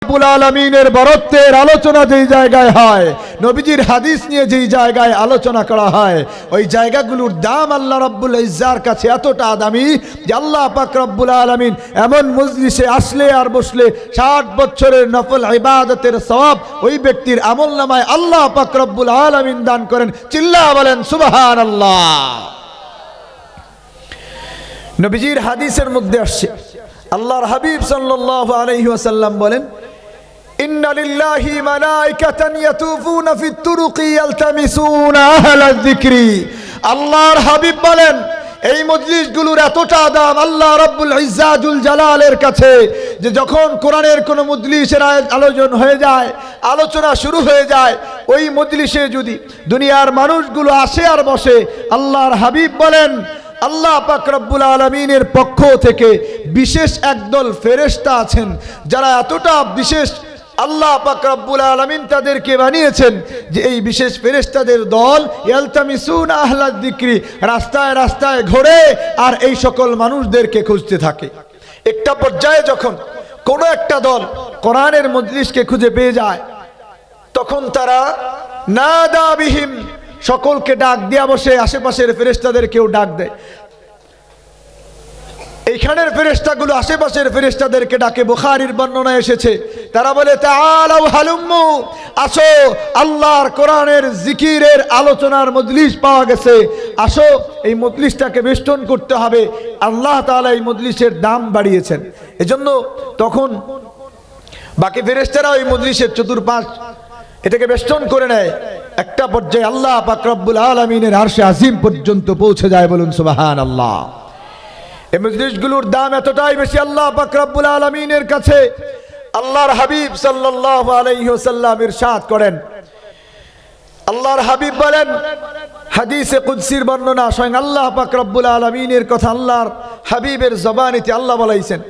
রব্বুল আলামিনের বরত্বের আলোচনা যেই জায়গায় হয়, নবীজির হাদিস নিয়ে যেই জায়গায় আলোচনা করা হয়, ওই জায়গাগুলোর দাম আল্লাহ রব্বুল ইজ্জার কাছে এতটা দামি যে আল্লাহ পাক রব্বুল আলামিন এমন মজলিসে আসলে আর বসলে 60 বছরের নফল ইবাদতের সওয়াব ওই ব্যক্তির আমলনামায় আল্লাহ পাক রব্বুল আলামিন দান করেন। চিল্লা বলেন সুবহানাল্লাহ। নবীজির হাদিসের মধ্যে আসছে, আল্লাহর হাবিব সাল্লাল্লাহু আলাইহি ওয়াসাল্লাম বলেন, ইন্না লিল্লাহি মালাইকাতান ইয়াতুফুনা ফিত তুরুকি ইয়ালতামিসুনা আহলায যিকরি। আল্লাহর হাবিব বলেন, এই মজলিসগুলোর এতটা দাম আল্লাহ রাব্বুল ইজ্জাতুল জালালের কাছে যে যখন কোরআনের কোনো মজলিসের আলোচনা হয়ে যায়, আলোচনা শুরু হয়ে যায়, ওই মজলিসে যদি দুনিয়ার মানুষগুলো আসে আর বসে, আল্লাহর হাবিব বলেন আল্লাহ পাক রব্বুল আলামিনের পক্ষ থেকে বিশেষ একদল ফেরেশতা আছেন যারা এতটা বিশেষ, আল্লাহ পাক রব্বুল আলামিন তাদেরকে বানিয়েছেন যে এই বিশেষ ফেরেশতাদের দল ইয়ালতামিসুনা আহলায যিকরি, রাস্তায় রাস্তায় ঘোরে আর এই সকল মানুষদেরকে খুঁজতে থাকে। একটা পর্যায়ে যখন কোনো একটা দল কোরআনের মজলিসকে খুঁজে পেয়ে যায়, তখন তারা নাদা বিহিম, সকলকে ডাক দিয়া বসে, আশেপাশের ফেরেশতাদেরকেও ডাক দেয়। এইখানের ফেরেশতাগুলো আশেপাশের ফেরেশতাদেরকে ডাকে। বুখারীর বর্ণনায় এসেছে, তারা বলে তাআলাউ হালুম্মু, আসো, আল্লাহর কোরআনের জিকিরের আলোচনার মজলিস পাওয়া গেছে, আসো এই মজলিসটাকে বেষ্টন করতে হবে। আল্লাহ তাআলা এই মজলিসের দাম বাড়িয়েছেন, এজন্য তখন বাকি ফেরেশতারা ওই মজলিসের চতুর্পাশ এটাকে বেষ্টন করে নেয়। একটা পর্যায়ে আল্লাহ পাক রব্বুল আলামিনের আরশে আজিম পর্যন্ত পৌঁছে যায়। বলুন সুবহানাল্লাহ। এই মজলিসগুলোর দাম এতটাই বেশি আল্লাহ পাক রব্বুল আলামিনের কাছে। আল্লাহর হাবিব সাল্লাল্লাহু আলাইহি ওয়াসাল্লাম ইরশাদ করেন, আল্লাহর হাবিব বলেন, হাদিসে কুদসির বর্ণনা, স্বয়ং আল্লাহ পাক রব্বুল আলামিনের কথা আল্লাহর হাবিবের জবানিতে আল্লাহ বলেছেন,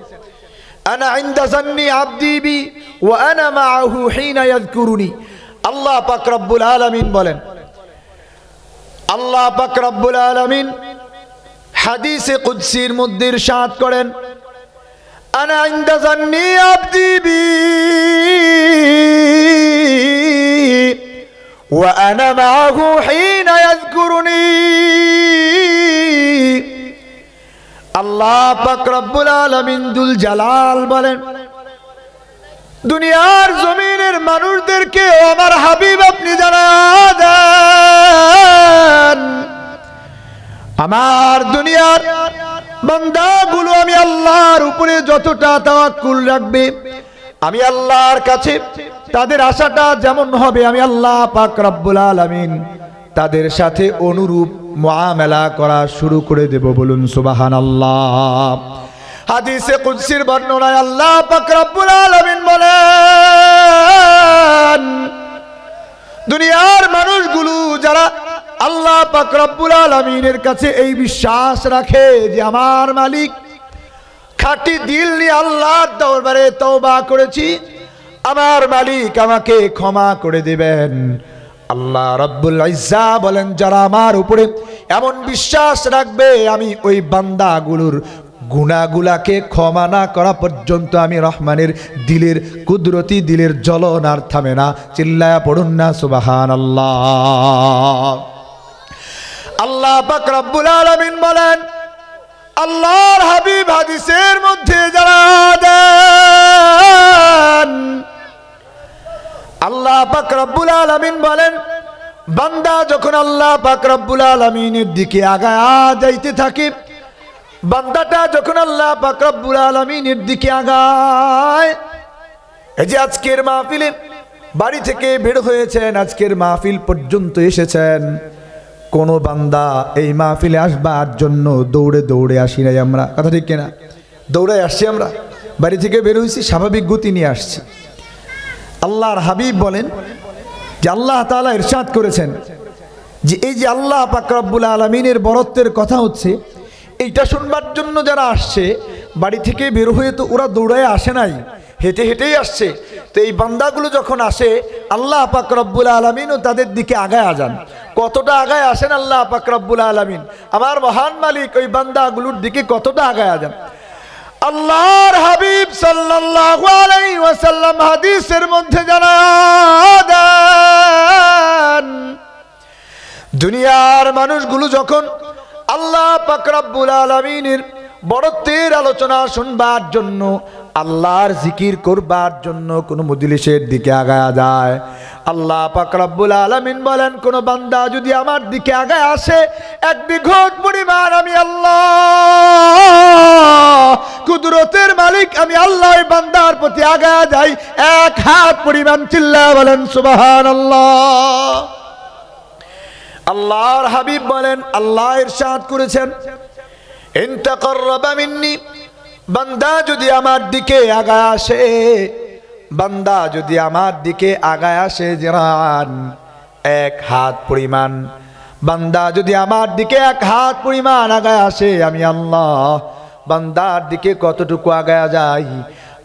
আনা ইনদা জান্নি আবদি বি ওয়া আনা মাআহু হিনা ইয়াযকুরুনি। আল্লাহ পাক রব্বুল আলামিন বলেন, আল্লাহ পাক রব্বুল আলামিন হাদিসে কুদসির মধ্যে ইরশাদ করেন, আনা ইনদা জান্নি আবদি বি ওয়া আনা মাআহু হিনা ইয়াযকুরুনি। আল্লাহ পাক রব্বুল আলামিন দুল জালাল বলেন, দুনিয়ার জমিনের মানুষদেরকে আমার হাবিব আপনি জানায়া দেন, আমার দুনিয়ার বান্দাগুলো আমি আল্লাহর উপরে যতটা তাওয়াক্কুল রাখবে, আমি আল্লাহর কাছে তাদের আশাটা যেমন হবে, আমি আল্লাহ পাক রব্বুল আলামিন তাদের সাথে অনুরূপ মুআমালা করা শুরু করে দেব। বলুন সুবহানাল্লাহ। হাদিসে কুদসির বর্ণনায় আল্লাহ পাক রব্বুল আলামিন বলেন, দুনিয়ার মানুষগুলো যারা আল্লাহ পাক রব্বুল আলামিনের কাছে এই বিশ্বাস রাখে যে আমার মালিক, খাঁটি দিল নিয়ে আল্লাহর দরবারে তওবা করেছি, আমার মালিক আমাকে ক্ষমা করে দিবেন, আল্লাহ রব্বুল ইজ্জা বলেন যারা আমার উপরে এমন বিশ্বাস রাখবে, আমি ওই বান্দাগুলোর গুনাহগুলোকে ক্ষমা না করা পর্যন্ত আমি রহমানের দিলের কুদরতি দিলের জ্বলন আর থামে না। চিল্লায়া পড়ুন না সুবহানাল্লাহ। আল্লাহ পাক রব্বুল আলামিন বলেন, আল্লাহর হাবিব হাদিসের মধ্যে জানান, আল্লাহ পাক রব্বুল আলামিন বলেন, বান্দা যখন আল্লাহ পাক রব্বুল আলামিনের দিকে আগায়া যাইতে থাকে, বান্দাটা যখন আল্লাহ পাক রব্বুল আলামিনের দিকে আগায়, এই যে আজকের মাহফিলে বাড়ি থেকে বের হয়েছেন, আজকের মাহফিল পর্যন্ত এসেছেন, কোন বান্দা এই মাহফিলে আসবার জন্য দৌড়ে দৌড়ে আসি নাই আমরা, কথা ঠিক কিনা? দৌড়ে আসছি আমরা, বাড়ি থেকে বের হয়েছি, স্বাভাবিক গতি নিয়ে আসছি। আল্লাহর হাবিব বলেন যে আল্লাহ তাআলা ইরশাদ করেছেন যে এই যে আল্লাহ পাক রব্বুল আলামিনের বরত্বের কথা হচ্ছে, এইটা শুনবার জন্য যারা আসছে, বাড়ি থেকে বের হয়ে তো ওরা দৌড়ায় আসে নাই, হেঁটে হেঁটেই আসছে। তো এই বান্দাগুলো যখন আসে, আল্লাহ পাক রব্বুল আলামিনও তাদের দিকে আগায় যান। কতটা আগায় আসেন আল্লাহ পাক রব্বুল আলামিন, আমার মহান মালিক ওই বান্দাগুলোর দিকে কতটা আগায় যান। আল্লাহর হাবিব সাল্লাল্লাহু আলাইহি ওয়াসাল্লাম হাদিসের মধ্যে জানান, দুনিয়ার মানুষগুলো যখন আল্লাহ পাক রব্বুল আলামিনের বড়ত্বের আলোচনা শুনবার জন্য, আল্লাহর জিকির করবার জন্য কোন মজলিসের দিকে আগায়া যায়, আল্লাহ পাক রব্বুল আলামিন বলেন, কোন বান্দা যদি আমার দিকে আগায় আসে, এক বিঘত পরিমাণ আমি আল্লাহ কুদরতের মালিক আমি আল্লাহ ওই বান্দার প্রতি আগায়া যাই এক হাত পরিমাণ। চিল্লায়া বলেন সুবহানাল্লাহ। আল্লাহর হাবিব বলেন, আল্লাহ ইরশাদ করেছেন, ইন তাকাররাবা মিন্নি, বান্দা যদি আমার দিকে আগায় আসে, বান্দা যদি আমার দিকে আগায় আসে জিরান, এক হাত পরিমাণ, বান্দা যদি আমার দিকে এক হাত পরিমাণ আগায় আসে, আমি আল্লাহ বান্দার দিকে কতটুকু আগায় যাই?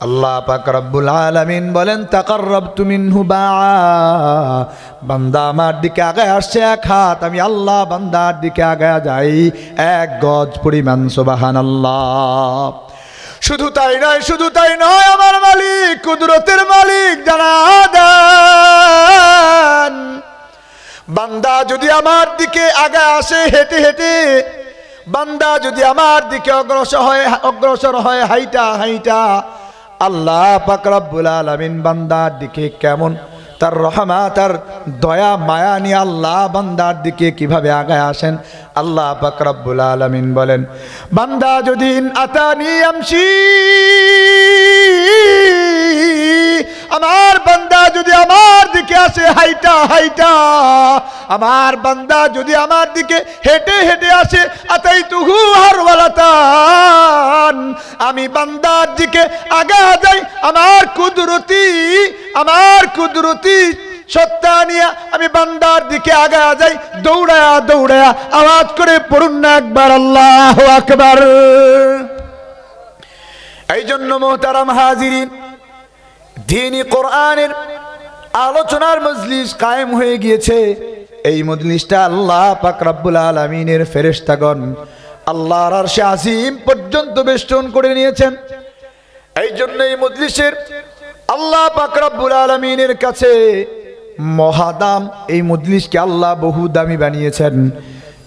আল্লাহ পাক রব্বুল আলামিন বলেন, তাকাররাবতু মিনহু বাআ, বান্দা আমার দিকে আগায় আসছে এক হাত, আমি আল্লাহ বান্দার দিকে আগায় যাই এক গজ পরিমাণ। সুবহানাল্লাহ। শুধু তাই নয়, শুধু তাই নয়, আমার মালিক কুদরতের মালিক জানান, বান্দা যদি আমার দিকে আগায় আসে হেঁটে হেঁটে, বান্দা যদি আমার দিকে অগ্রসর হয় হাইটা হাইটা, আল্লাহ পাক রব্বুল আলামিন বান্দার দিকে কেমন তার রহমত তার দয়া মায়া নিয়ে আল্লাহ বান্দার দিকে কিভাবে আগায় আসেন। আল্লাহ পাক রব্বুল আলামিন বলেন, বান্দা যদি আতানি আমশি, আমার বান্দা যদি আমার দিকে আসে হাইটা হাইটা, আমার বান্দা যদি আমার দিকে হেঁটে হেঁটে আসে, আতাইতুহু হারওয়ালাতান, আমি বান্দার দিকে আগায় যাই আমার কুদরতি সত্তা নিয়ে আমি বান্দার দিকে আগায় যাই দৌড়ায়া দৌড়ায়া। আওয়াজ করে পড়ুন না একবার আল্লাহু আকবার। এই জন্য মোহতারাম হাজিরিন, দ্বীনি কোরআনের আলোচনার মজলিস কায়েম হয়ে গিয়েছে। এই মজলিসটা আল্লাহ পাক রব্বুল আলামিনের ফেরেশতাগণ আল্লাহর আরশে আজিম পর্যন্ত বেষ্টন করে নিয়েছেন। এই জন্য এই মজলিসের আল্লাহ পাক রব্বুল আলামিনের কাছে মহাদাম, এই মজলিসকে আল্লাহ বহু দামি বানিয়েছেন।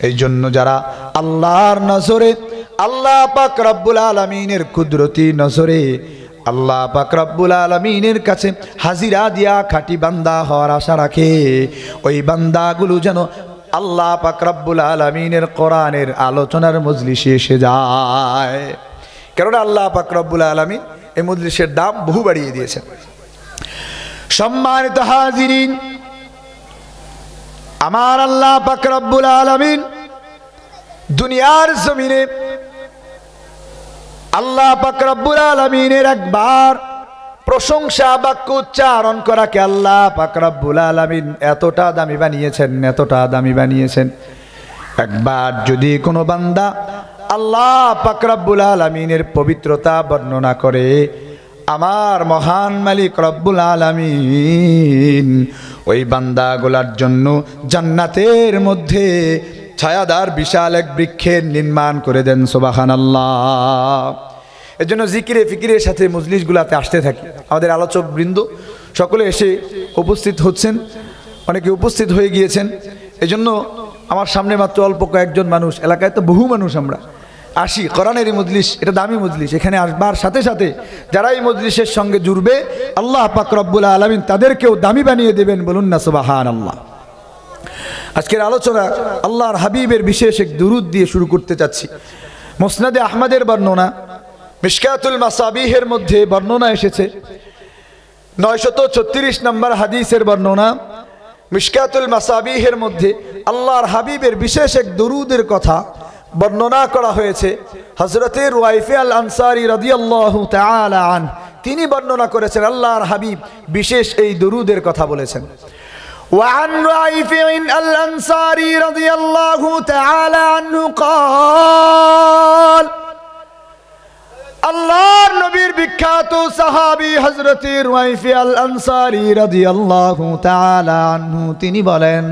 এই জন্য যারা আল্লাহর নজরে, আল্লাহ পাক রব্বুল আলামিনের কুদরতি নজরে, আল্লাহ পাক রব্বুল আলামিনের কাছে হাজিরা দিয়া খাঁটি বান্দা হওয়ার আশা রাখে, ওই বান্দাগুলো যেন আল্লাহ পাক রব্বুল আলামিনের কোরআনের আলোচনার মজলিসে এসে যায়। কারণ আল্লাহ পাক রব্বুল আলামিন এই মজলিসের দাম বহু বাড়িয়ে দিয়েছেন। সম্মানিত হাজিরিন, আমার আল্লাহ পাক রব্বুল আলামিন দুনিয়ার জমিনে আল্লাহ পাক রব্বুল আলামিনের একবার প্রশংসা বাক্য উচ্চারণ করাকে আল্লাহ পাক রব্বুল আলামিন এতটা দামি বানিয়েছেন, এতটা দামি বানিয়েছেন। একবার যদি কোনো বান্দা আল্লাহ পাক রব্বুল আলামিনের পবিত্রতা বর্ণনা করে, আমার মহান মালিক রব্বুল আলামিন ওই বান্দাগুলার জন্য জান্নাতের মধ্যে ছায়াদার বিশাল এক বৃক্ষের নির্মাণ করে দেন। সুবহানাল্লাহ। এর জন্য জিকিরে ফিকিরের সাথে মজলিসগুলাতে আসতে থাকি। আমাদের আলোচক বৃন্দ সকলে এসে উপস্থিত হচ্ছেন, অনেকে উপস্থিত হয়ে গিয়েছেন। এজন্য আমার সামনে মাত্র অল্প কয়েকজন মানুষ, এলাকায় তো বহু মানুষ আমরা আসি। কোরআনের এই মজলিস এটা দামি মজলিস, এখানে আসবার সাথে সাথে যারা এই মজলিসের সঙ্গে জুড়বে আল্লাহ পাক রব্বুল আলামিন তাদেরকেও দামি বানিয়ে দেবেন। বলুন না সুবহানাল্লাহ। আজকের আলোচনা আল্লাহর হাবিবের বিশেষ এক দুরূদ দিয়ে শুরু করতে চাচ্ছি। মুসনাদে আহমদের বর্ণনা, মিশকাতুল মাসাবিহের মধ্যে বর্ণনা এসেছে, 936 নম্বর হাদিসের বর্ণনা। মিশকাতুল মাসাবিহের মধ্যে আল্লাহর হাবিবের বিশেষ এক দুরূদের কথা বর্ণনা করা হয়েছে। হযরতে রুয়াইফে আল আনসারী রাদিয়াল্লাহু তাআলা আন তিনি বর্ণনা করেছেন, আল্লাহর হাবিব বিশেষ এই দুরূদের কথা বলেছেন। وعن رافع الأنصاري رضي الله تعالى عنه قال, আল্লাহর নবীর বিখ্যাত সাহাবী হযরত রুয়াইফি আল আনসারী রাদিয়াল্লাহু তাআলা আনহু তিনি বলেন,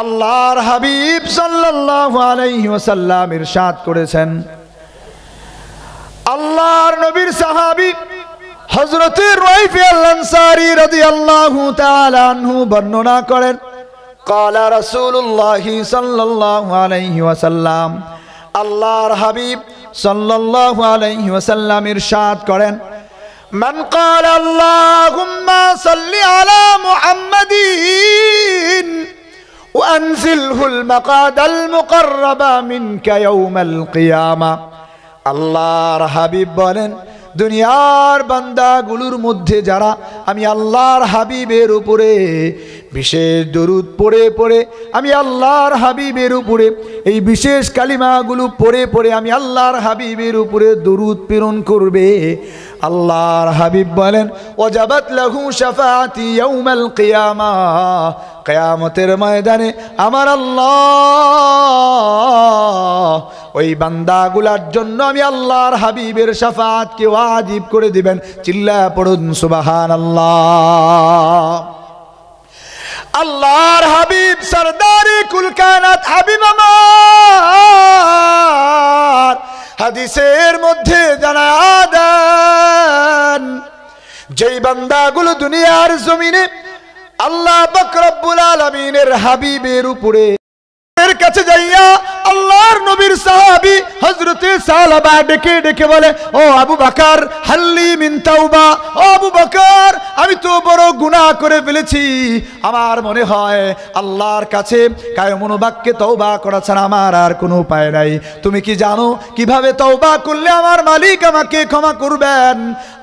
আল্লাহর হাবিব সাল্লাল্লাহু আলাইহি ওয়াসাল্লাম ইরশাদ করেছেন, আল্লাহর নবীর সাহাবী হযরত রাইফি আল-আনসারী রাদিয়াল্লাহু তাআলা আনহু বর্ণনা করেন, ক্বালা রাসূলুল্লাহ সাল্লাল্লাহু আলাইহি ওয়াসাল্লাম, আল্লাহর হাবিব সাল্লাল্লাহু আলাইহি ওয়াসাল্লাম ইরশাদ করেন, মান ক্বালা আল্লাহুম্মা সাল্লি আলা মুহাম্মাদিন ওয়া আনজিলহুল মাকাদাল মুকাররাবা মিনকা ইয়াউমাল কিয়ামা। আল্লাহর হাবিব বলেন, দুনিয়ার বান্দাগুলোর মধ্যে যারা আমি আল্লাহর হাবিবের উপরে বিশেষ দরুদ পড়ে পড়ে আমি আল্লাহর হাবিবের উপরে এই বিশেষ কালিমাগুলো পড়ে পড়ে আমি আল্লাহর হাবিবের উপরে দরুদ প্রেরণ করবে, আল্লাহর হাবিব বলেন, ওয়াজাবাত লাহু শাফাআতি ইয়াউমাল কিয়ামা, কিয়ামতের ময়দানে আমার আল্লাহ ওই বান্দাগুলার জন্য আমি আল্লাহর হাবিবের শাফাআতকে ওয়াজিব করে দিবেন। চিল্লায়া পড়ুন সুবহানাল্লাহ। আল্লাহর হাবিব সরদারে কুল কায়নাত হাবিব আমার হাদিসের মধ্যে জানায়া দেন, যেই বান্দাগুলো দুনিয়ার জমিনে আল্লাহ পাক রব্বুল আলামিনের হাবিবের উপরে এর কাছে যাইয়া আল্লাহর নবীর সাহাবী হযরতে সালাবা ডেকে ডেকে বলে, ও আবু বকর হাল্লি মিন তাওবা, ও আবু বকর আমি তো বড় গুনাহ করে ফেলেছি, আমার মনে হয় আল্লাহর কাছে কায়মুন বাক্যে তওবা করা ছাড়া আমার আর কোনো উপায় নাই, তুমি কি জানো কিভাবে তওবা করলে আমার মালিক আমাকে ক্ষমা করবেন?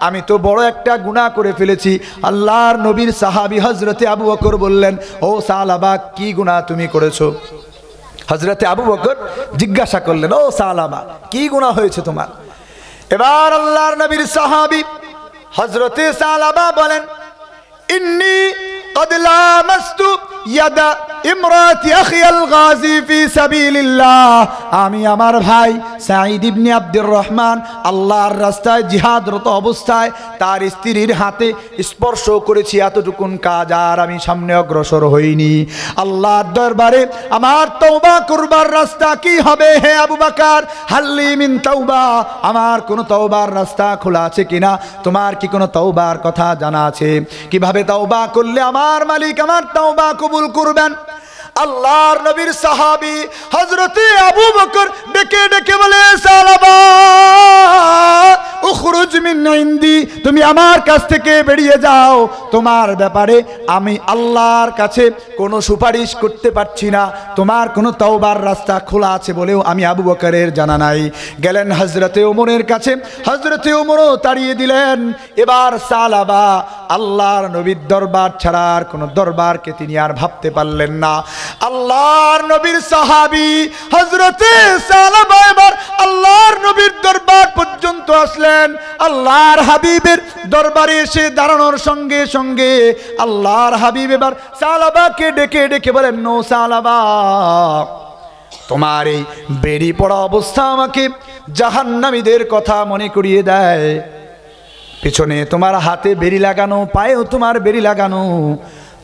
আমি তো বড় একটা গুনাহ করে ফেলেছি। আল্লাহর নবীর সাহাবী হযরতে আবু বকর বললেন, ও সালাবা কি গুনাহ তুমি করেছো? হযরতে আবু বকর জিজ্ঞাসা করলেন, ও সালাবা কি গুনাহ হয়েছে তোমার? এবার আল্লাহর নবীর সাহাবী হযরতে সালাবা বলেন, ইন্নী قد لامست يد امرأة أخي الغازي في سبيل الله, আমি আমার ভাই সাঈদ ইবনে আব্দুর রহমান আল্লাহর রাস্তায় জিহাদরত অবস্থায় তার স্ত্রীর হাতে স্পর্শ করেছি, এতটুকুন কাজ, আর আমি সামনে অগ্রসর হইনি। আল্লাহর দরবারে আমার তওবা করবার রাস্তা কি হবে হে আবু বকর? হাল্লি মিন তাওবা, আমার কোনো তওবার রাস্তা খোলা আছে কিনা? তোমার কি কোনো তওবার কথা জানা আছে? কিভাবে তওবা করলে আমার মালিক আমার তওবা কবুল করবেন? আল্লাহর নবীর সাহাবী হযরতে আবু বকর ডেকে ডেকে বলে, সালাবা উখরুজ মিন ইনদি, তুমি আমার কাছ থেকে বেরিয়ে যাও, তোমার ব্যাপারে আমি আল্লাহর কাছে কোনো সুপারিশ করতে পারছি না, তোমার কোনো তওবার রাস্তা খোলা আছে বলেও আমি আবু বকরের জানা নাই। গেলেন হযরতে ওমরের কাছে, হযরতে ওমরও তাড়িয়ে দিলেন। এবার সালাবা আল্লাহর নবীর দরবার ছাড়া আর কোনো দরবারকে তিনি আর ভাবতে পারলেন না। আল্লাহর নবীর সাহাবী হযরতে সালাবা এবার আল্লাহর নবীর দরবার পর্যন্ত আসলেন। আল্লাহর হাবিবের দরবারে এসে দাঁড়ানোর সঙ্গে সঙ্গে আল্লাহর হাবিব এবার সালাবাকে ডেকে ডেকে বলেন, নো সালাবা, তোমার এই বেরি পড়া অবস্থা আমাকে জাহান্নামীদের কথা মনে করিয়ে দেয়। পিছনে তোমার হাতে বেরি লাগানো, পায়েও তোমার বেরি লাগানো,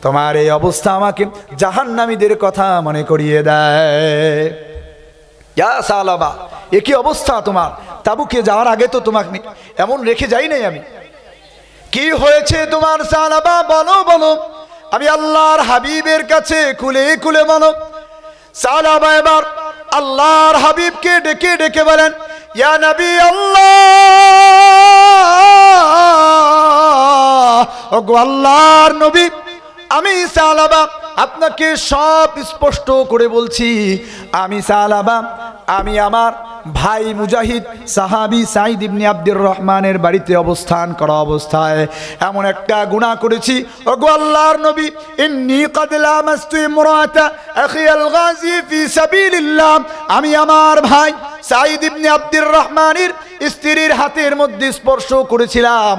তোমার এই অবস্থা আমাকে জাহান্নামীদের কথা মনে করিয়ে দেয়। ইয়া সালাবা, এ কি অবস্থা তোমার? তাবুকে যাওয়ার আগে তো তোমাকে এমন রেখে যাই নাই আমি। কি হয়েছে তোমার সালাবা? বলো বলো, আমি আল্লাহর হাবিবের কাছে খুলে খুলে বলো। সালাবা এবার আল্লাহর হাবিবকে ডেকে ডেকে বলেন, ইয়া নবী আল্লাহ, ওগো আল্লাহর নবী, আমি সালাবা আপনাকে সব স্পষ্ট করে বলছি, আমি সালাবা আমি আমার ভাই মুজাহিদ সাহাবী সাঈদ ইবনে আব্দুর রহমানের বাড়িতে অবস্থান করা অবস্থায় এমন একটা গুনাহ করেছি। ওগো আল্লাহর নবী, ইন্নী ক্বাদ লামাস্তু ইমরাতা আখি আল গাজী ফি সাবিলিল্লাহ, আমি আমার ভাই সাঈদ ইবনে আব্দুর রহমানের স্ত্রীর হাতের মধ্যে স্পর্শ করেছিলাম।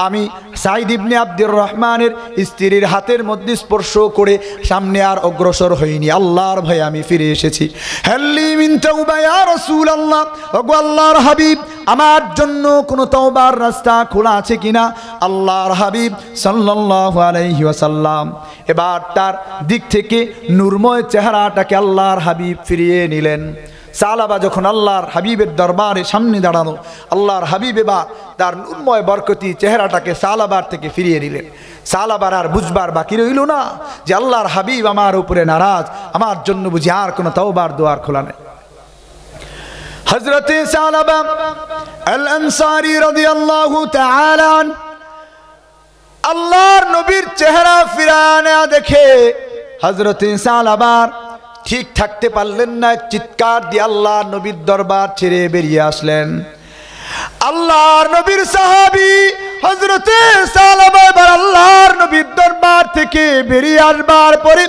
আমি সাঈদ ইবনে আব্দুর রহমানের স্ত্রীর হাতের মধ্যে স্পর্শ করে সামনে আর অগ্রসর হইনি, আল্লাহর ভয়ে আমি ফিরে এসেছি। হাল্লি মিন তাওবা ইয়া রাসূলুল্লাহ, ওগো আল্লাহর হাবিব, আমার জন্য কোনো তওবার রাস্তা খোলা আছে কিনা? আল্লাহর হাবিব সাল্লাল্লাহু আলাইহি ওয়াসাল্লাম এবার তার দিক থেকে নূরময় চেহারাটাকে আল্লাহর হাবিব ফিরিয়ে নিলেন। সালাবা যখন আল্লাহর হাবিবের দরবারে সামনে দাঁড়ানো, আল্লাহর হাবিব এবার তার নূরময় বরকতি চেহারাটাকে সালাবার থেকে ফিরিয়ে দিলেন। সালাবার আর বুঝবার বাকি রইল না যে আল্লাহর হাবিব আমার উপরে নারাজ, আমার জন্য বুঝি আর কোনো তওবার দুয়ার খোলা নেই। হযরতে সালাবা আল আনসারী রাদিয়াল্লাহু তাআলা আল্লাহর নবীর চেহারা ফিরানা দেখে হযরতে সালাবার ঠিক থাকতে পারলেন না, চিৎকার দিয়ে আল্লাহর নবীর দরবার ছেড়ে বেরিয়ে আসলেন। আল্লাহর নবীর সাহাবী হযরতে সালাবা আল্লাহর নবীর দরবার থেকে বেরিয়ে আসবার পরে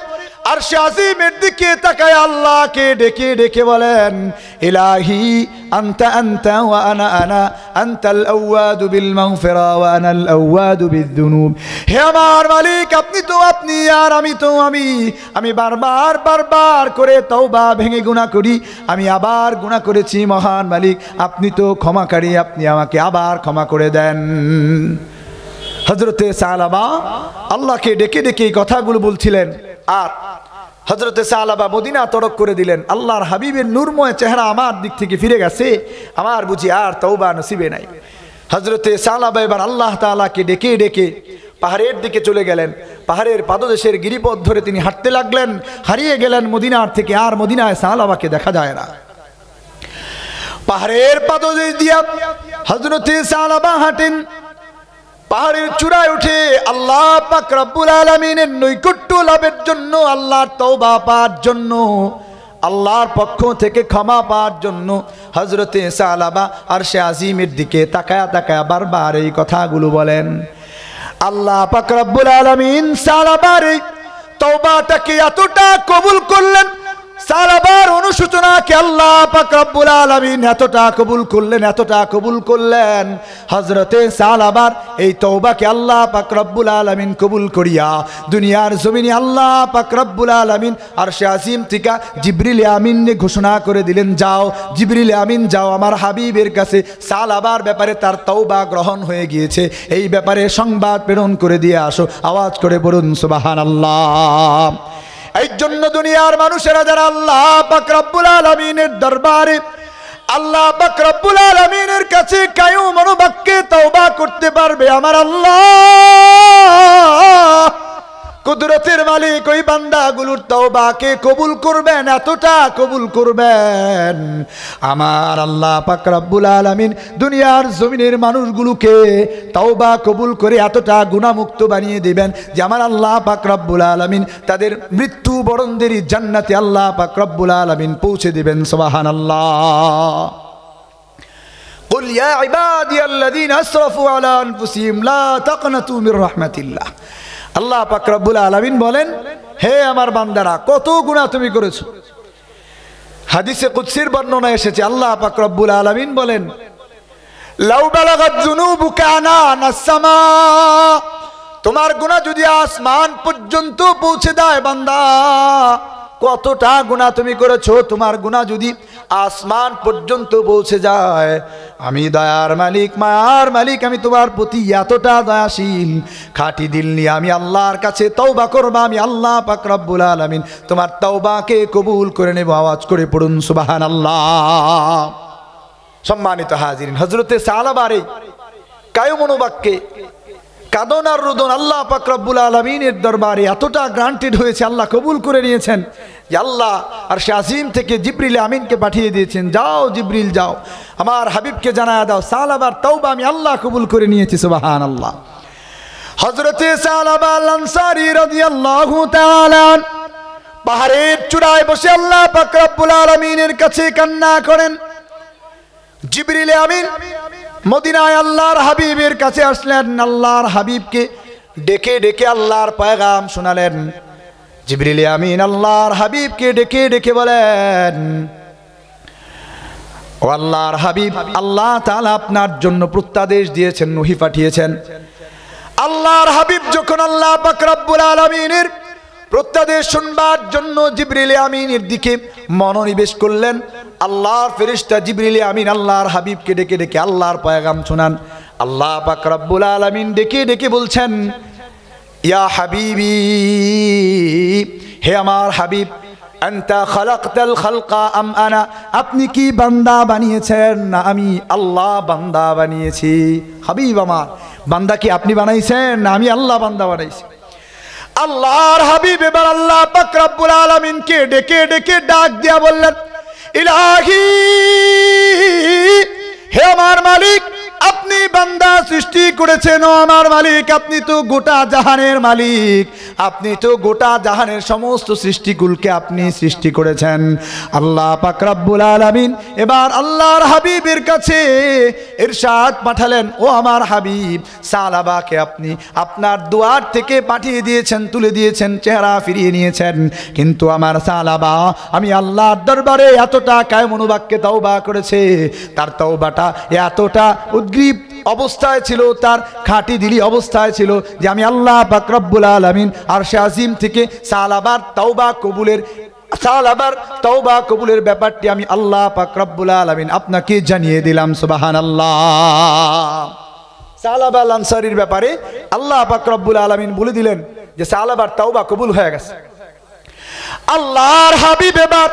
আরশে আজিমের দিকে তাকায় আল্লাহকে ডেকে ডেকে বলেন, ইলাহি আনতা আনতা ওয়া আনা আনা, আনতাল আওয়াদু বিল মাগফিরা ওয়া আনাল আওয়াদু বিয-যুনুব। হে আমার মালিক, আপনি তো আপনি আর আমি তো আমি বারবার বারবার করে তওবা ভেঙে গুনাহ করি, আমি আবার গুনাহ করেছি। মহান মালিক, আপনি তো ক্ষমাকারী, আপনি আমাকে আবার ক্ষমা করে দেন। হযরতে সালাবা আল্লাহকে ডেকে ডেকে এই কথাগুলো বলছিলেন। আর হযরতে সালাবা মদিনা তরক করে দিলেন, আল্লাহর হাবিবের নূরময় চেহারা আমার দিক থেকে ফিরে গেছে, আমার বুঝি আর তওবা নসিবে নাই। হযরতে সালাবা এবার আল্লাহ তাআলাকে ডেকে ডেকে পাহাড়ের দিকে চলে গেলেন। পাহাড়ের পাদদেশের গিরিপথ ধরে তিনি হাঁটতে লাগলেন, হারিয়ে গেলেন মদিনার থেকে। আর মদিনায় সালাবাকে দেখা যায় না। পাহাড়ের পাদদেশ দিয়া হযরতে সালাবা হাঁটেন। পাহাড়ের চূড়ায় উঠে আল্লাহ পাক রব্বুল আলামিনের নৈকট্য লাভের জন্য, আল্লাহর তওবা পাওয়ার জন্য, আল্লাহর পক্ষ থেকে ক্ষমা পাওয়ার জন্য হযরতে সালাবা আরশে আজিমের দিকে তাকায়া তাকায়া বারবার এই কথাগুলো বলেন। আল্লাহ পাক রব্বুল আলামিন সালাবার এই তওবাটাকে এতটা কবুল করলেন, সালাবার অনুশোচনাকে আল্লাহ পাক রব্বুল আলামিন এতটা কবুল করলেন, হযরতে সালাবার এই তওবাকে আল্লাহ পাক রব্বুল আলামিন কবুল করিয়া দুনিয়ার জমিনে আল্লাহ পাক রব্বুল আলামিন আরশে আজিম থেকে জিবরিল আমিনকে ঘোষণা করে দিলেন, যাও জিবরিল আমিন যাও, আমার হাবিবের কাছে সালাবার ব্যাপারে তার তওবা গ্রহণ হয়ে গিয়েছে, এই ব্যাপারে সংবাদ প্রেরণ করে দিয়ে আসো। আওয়াজ করে বলুন সুবহানাল্লাহ। এই জন্য দুনিয়ার মানুষেরা যারা আল্লাহ পাক রব্বুল আলামিনের দরবারে, আল্লাহ পাক রব্বুল আলামিনের কাছে কায়ম মনোবাক্যে তওবা করতে পারবে, আমার আল্লাহ কুদরতের মালিক ওই বান্দাগুলোর তওবাকে কবুল করবেন, এতটা কবুল করবেন। আমার আল্লাহ পাক রব্বুল আলামিন দুনিয়ার জমিনের মানুষগুলোকে তওবা কবুল করে এতটা গুনাহমুক্ত বানিয়ে দিবেন যে আমার আল্লাহ পাক রব্বুল আলামিন তাদের মৃত্যু বরণদেরই জান্নাতে আল্লাহ পাক রব্বুল আলামিন পৌঁছে দিবেন। সুবহানাল্লাহ। কুল ইয়া ইবাদিয়াল্লাযীনা আসরাফু আলা আনফুসিহিম লা তাকনাতু মির রাহমাতিল্লাহ। আল্লাহ পাক রব্বুল আলামিন বলেন, হে আমার বান্দারা, কত গুনাহ তুমি করেছো। হাদিসে কুদসির বর্ণনা এসেছে, আল্লাহ পাক রব্বুল আলামিন বলেন, লাউ বালাগাত যুনুবুকা আনানাস সামা, তোমার গুনাহ যদি আসমান পর্যন্ত পৌঁছে দেয় বান্দা, কতটা গুনাহ তুমি করেছো, তোমার গুনাহ যদি আসমান পর্যন্ত পৌঁছে যায়, আমি দয়ার মালিক মায়ার মালিক, আমি তোমার প্রতি এতটা দয়াশীল, খাঁটি দিল নিয়ে আমি আল্লাহর কাছে তওবা করব, আমি আল্লাহ পাক রব্বুল আলামিন তোমার তওবাকে কবুল করে নেব। আওয়াজ করে পড়ুন সুবহানাল্লাহ। সম্মানিত হাজিরিন, হযরতে সালাবার এই কায়ম মনোবাক্যে কাদন আর রুদন আল্লাহ পাক রব্বুল আলামিনের দরবারে এতটা গ্রান্টেড হয়েছে, আল্লাহ কবুল করে নিয়েছেন যে আল্লাহ আরশে আজিম থেকে জিবরিল আমিনকে পাঠিয়ে দিয়েছেন, যাও জিবরিল যাও, আমার হাবিবকে জানায়া দাও সালাবার তওবা আমি আল্লাহ কবুল করে নিয়েছি। সুবহানাল্লাহ। হযরতে সালাবা আল আনসারী রাদিয়াল্লাহু তাআলা পাহাড়ের চূড়ায় বসে আল্লাহ পাক রব্বুল আলামিনের কাছে কান্না করেন। জিবরিল আমিন মদিনায় আল্লাহর হাবিবের কাছে আসলেন, আল্লাহর হাবিবকে ডেকে ডেকে আল্লাহর পয়গাম শোনালেন। জিবরিল আমিন আল্লাহর হাবিবকে ডেকে ডেকে বলেন, ও আল্লাহর হাবিব, আল্লাহ তাআলা আপনার জন্য প্রত্যাদেশ দিয়েছেন, নহি পাঠিয়েছেন। আল্লাহর হাবিব যখন আল্লাহ পাক রব্বুল আলামিনের প্রত্যাদেশ শুনবার জন্য জিবরিল আমিনের দিকে মনোনিবেশ করলেন, আল্লাহর ফেরেশতা জিবরিল আমিন আল্লাহর হাবিবকে ডেকে ডেকে আল্লাহর পয়গাম শোনান। আল্লাহ পাক রব্বুল আলামিন ডেকে ডেকে বলছেন, ইয়া হাবিবি, হে আমার হাবিব, আনতা খালাকতাল খালকা আম আনা, আপনি কি বান্দা বানিয়েছেন না আমি আল্লাহ বান্দা বানিয়েছি? হাবিব আমার, বান্দা কি আপনি বানাইছেন না আমি আল্লাহ বান্দা বানাইছি? আল্লাহর হাবিব এবার আল্লাহ পাক রব্বুল আলামিনকে ডেকে ডেকে ডাক দিয়া বললেন, ইলাহি, হে আমার মালিক, আপনি বান্দা সৃষ্টি করেছেন। ও আমার মালিক, আপনি তো গোটা জাহানের মালিক, আপনি তো গোটা জাহানের সমস্ত সৃষ্টিকুলকে আপনি সৃষ্টি করেছেন। আল্লাহ পাক রব্বুল আলামিন এবার আল্লাহর হাবিবের কাছে ইরশাদ পাঠালেন, ও আমার হাবিব, সালাবাকে আপনি আপনার দুয়ার থেকে পাঠিয়ে দিয়েছেন, তুলে দিয়েছেন, চেহারা ফিরিয়ে নিয়েছেন, কিন্তু আমার সালাবা আমি আল্লাহর দরবারে এতটা কায়মনোবাক্যে তওবা করেছে, তার তওবাটা এতটা উদ্গ্রীব অবস্থায় ছিল, তার খাঁটি দিলি অবস্থায় ছিল যে আমি আল্লাহ পাক রব্বুল আলামিন আরশে আজিম থেকে সালাবার তওবা কবুলের ব্যাপারটি আমি আল্লাহ পাক রব্বুল আলামিন আপনাকে জানিয়ে দিলাম। সুবহানাল্লাহ। সালাবা আল আনসারীর ব্যাপারে আল্লাহ পাক রব্বুল আলামিন বলে দিলেন যে সালাবার তওবা কবুল হয়ে গেছে। আল্লাহর হাবিব এবার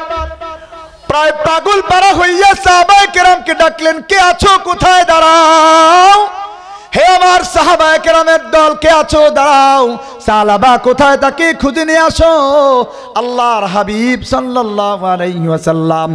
প্রায় পাগল পারা হইয়া সাহাবায়ে কেরামকে ডাকলেন, কে আছো, কোথায়, দাঁড়াও। হে আমার সাহাবায়ে কেরামের দল, কে আছো, দাঁড়াও। সালাবা কোথায়, তাকে খুঁজে নিয়ে আসো। আল্লাহর হাবিব সাল্লাল্লাহু আলাইহি ওয়াসাল্লাম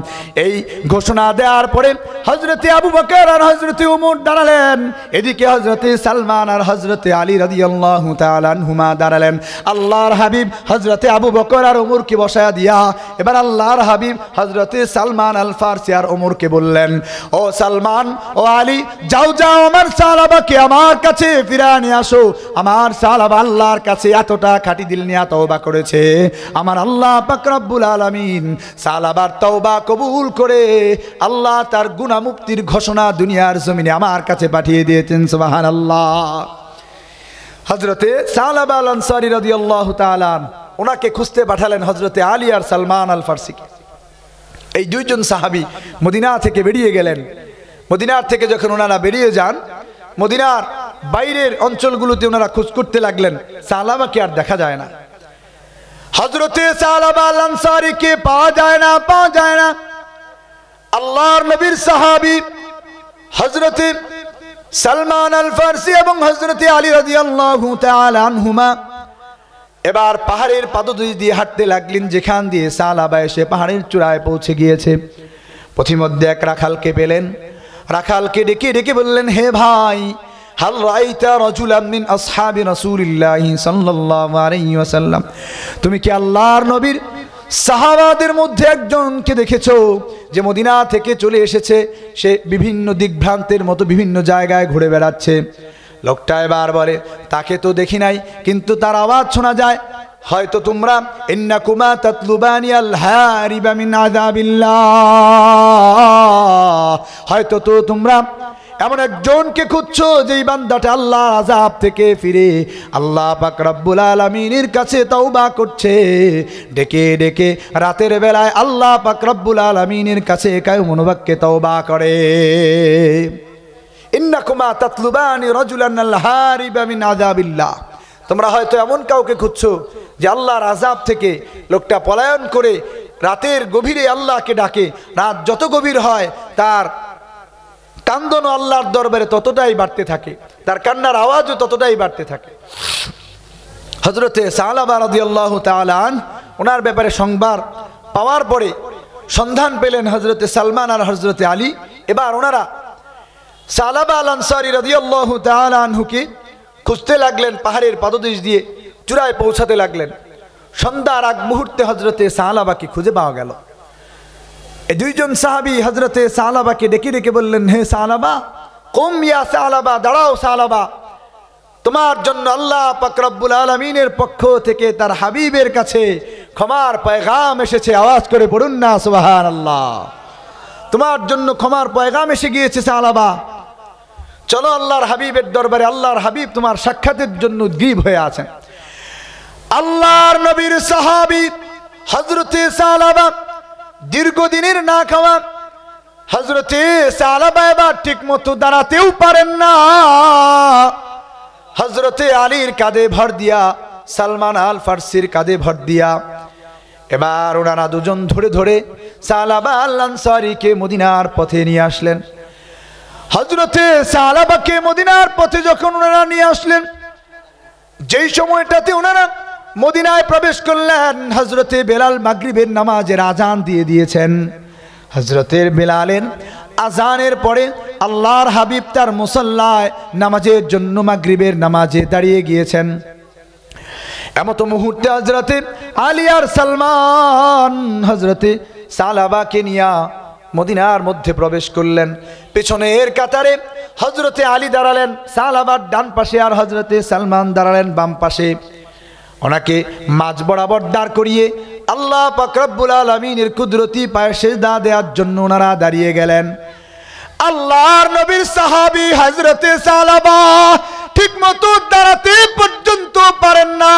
এই ঘোষণা দেওয়ার পরে হযরতে আবু বকর আর হযরতে ওমর দাঁড়ালেন, এদিকে হযরতে সালমান আর হযরতে আলী রাদিয়াল্লাহু তাআলা আনহুমা দাঁড়ালেন। আল্লাহর হাবিব হযরতে আবু বকর আর ওমরকে বসায়া দিয়া এবার আল্লাহর হাবিব হযরতে সালমান আল ফারসি আর ওমরকে বললেন, ও সালমান, ও আলী, যাও যাও আমার সালাবাকে আমার কাছে ফিরিয়ে নিয়ে আসো। আমার সালাবা আল্লাহর কাছে এতটা খাঁটি দিল নিয়ে তওবা করেছে, আমার আল্লাহ পাক রব্বুল আলামিন সালাবার তওবা কবুল করে আল্লাহ তার গুনাহ মুক্তির ঘোষণা দুনিয়ার জমিনে আমার কাছে পাঠিয়ে দিয়েছেন। সুবহানাল্লাহ। হযরতে সালাবা আল আনসারী রাদিয়াল্লাহু তাআলা ওনাকে খুঁজতে পাঠালেন হযরতে আলী আর সালমান আল ফারসিকে। এই দুইজন সাহাবী মদিনা থেকে বেরিয়ে গেলেন। মদিনার থেকে যখন ওনারা বেরিয়ে যান, মদিনার বাইরের অঞ্চলগুলোতে ওনারা খোঁজ করতে লাগলেন, সালাবাকে আর দেখা যায় না। হযরতে সালাবা আল আনসারীকে পাওয়া যায় না। আল্লাহর নবীর সাহাবী হযরতে সালমান আল ফারসি এবং হযরতে আলী রাদিয়াল্লাহু তাআলা আনহুমা এবার পাহাড়ের পাদদেশ দিয়ে হাঁটতে লাগলেন, যেখান দিয়ে সালাবা এসে পাহাড়ের চূড়ায় পৌঁছে গিয়েছে। পথিমধ্যে এক রাখালকে পেলেন। রাখালকে ডেকে ডেকে বললেন, হে ভাই, হাল রাইতা রাজুলাম মিন আসহাবি রাসূলিল্লাহি সাল্লাল্লাহু আলাইহি ওয়াসাল্লাম, তুমি কি আল্লাহর নবীর সাহাবাদের মধ্যে একজনকে দেখেছো যে মদিনা থেকে চলে এসেছে, সে বিভিন্ন দিকভ্রান্তের মতো বিভিন্ন জায়গায় ঘুরে বেড়াচ্ছে? লোকটা এবার বলে, তাকে তো দেখি নাই, কিন্তু তার আওয়াজ শোনা যায়। হয়তো তোমরা ইন্নাকুমা তাতলুবানি আল হারিবা মিন আযাবিল্লাহ, হয়তো তো তোমরা এমন একজনকে খুঁজছো যেই বান্দাটা আল্লাহর আযাব থেকে ফিরে আল্লাহ পাক রব্বুল আলামিনের কাছে তওবা করছে। ডেকে ডেকে রাতের বেলায় আল্লাহ পাক রব্বুল আলামিনের কাছে কায়মনোবাক্যে তওবা করে। ইন্নাকুমা তাতলুবানি রাজুলান আল হারিবা মিন আযাবিল্লাহ, তোমরা হয়তো এমন কাউকে খুঁজছো যে আল্লাহর আযাব থেকে লোকটা পলায়ন করে রাতের গভীরে আল্লাহকে ডাকে। রাত যত গভীর হয় তার কান্দন আল্লাহর দরবারে ততটাই বাড়তে থাকে, তার কান্নার আওয়াজও ততটাই বাড়তে থাকে। হযরতে সালাবা রাদিয়াল্লাহু তাআলা ওনার ব্যাপারে সংবাদ পাওয়ার পরে সন্ধান পেলেন হযরতে সালমান আর হযরতে আলী। এবার ওনারা সালাবা আল আনসারী রাদিয়াল্লাহু তাআলা আনহুকে খুঁজতে লাগলেন, পাহাড়ের পাদদেশ দিয়ে চূড়ায় পৌঁছাতে লাগলেন। সন্ধ্যার আগ মুহূর্তে হযরতে সালাবাকে খুঁজে পাওয়া গেল। এই দুইজন সাহাবী হযরতে সালাবাকে ডেকে ডেকে বললেন, হে সালাবা, কুম ইয়া সালাবা, দাঁড়াও সালাবা, তোমার জন্য আল্লাহ পাক রব্বুল আলামিনের পক্ষ থেকে তার হাবিবের কাছে ক্ষমার পয়গাম এসেছে। আওয়াজ করে পড়ুন না সুবহানাল্লাহ। তোমার জন্য ক্ষমার পয়গাম এসে গিয়েছে সালাবা, চলো আল্লাহর হাবিবের দরবারে। আল্লাহর হাবিব তোমার সাক্ষাতের জন্য উদ্গ্রীব হয়ে আছেন। আল্লাহর নবীর সাহাবী হযরতে সালাবা দীর্ঘদিনের না খাওয়া। হযরতে সালাবা এবার ঠিক মতো দাঁড়াতেও পারেন না। হযরতে আলীর কাঁধে ভর দিয়া, সালমান আল ফারসির কাঁধে ভর দিয়া এবার ওনারা দুজন ধরে ধরে সালাবা আল আনসারীকে মদিনার পথে নিয়ে আসলেন। হযরতে সালাবাকে মদিনার পথে যখন ওনারা নিয়ে আসলেন, যেই সময়টাতে ওনারা মদিনায় প্রবেশ করলেন, হযরতে বেলাল মাগরিবের নামাজের আজান দিয়ে দিয়েছেন। হযরতে বেলালের আজানের পরে আল্লাহর হাবিব তার মুসাল্লায় নামাজের জন্য মাগরিবের নামাজে দাঁড়িয়ে গিয়েছেন। এমত মুহূর্তে হযরতে আলী আর সালমান হযরতে সালাবাকে নিয়ে মদিনার মধ্যে প্রবেশ করলেন। পেছনের কাতারে হযরতে আলী দাঁড়ালেন সালাবার ডান পাশে, আর হযরতে সালমান দাঁড়ালেন বাম পাশে। ওনাকে মাঝ বরাবর দাঁড় করিয়ে আল্লাহ পাক রব্বুল আলামিনের কুদরতি পায়ে সিজদা দেওয়ার জন্য ওনারা দাঁড়িয়ে গেলেন। আল্লাহর নবীর সাহাবী হযরতে সালাবা ঠিকমতো দাঁড়াতে পর্যন্ত পারেন না।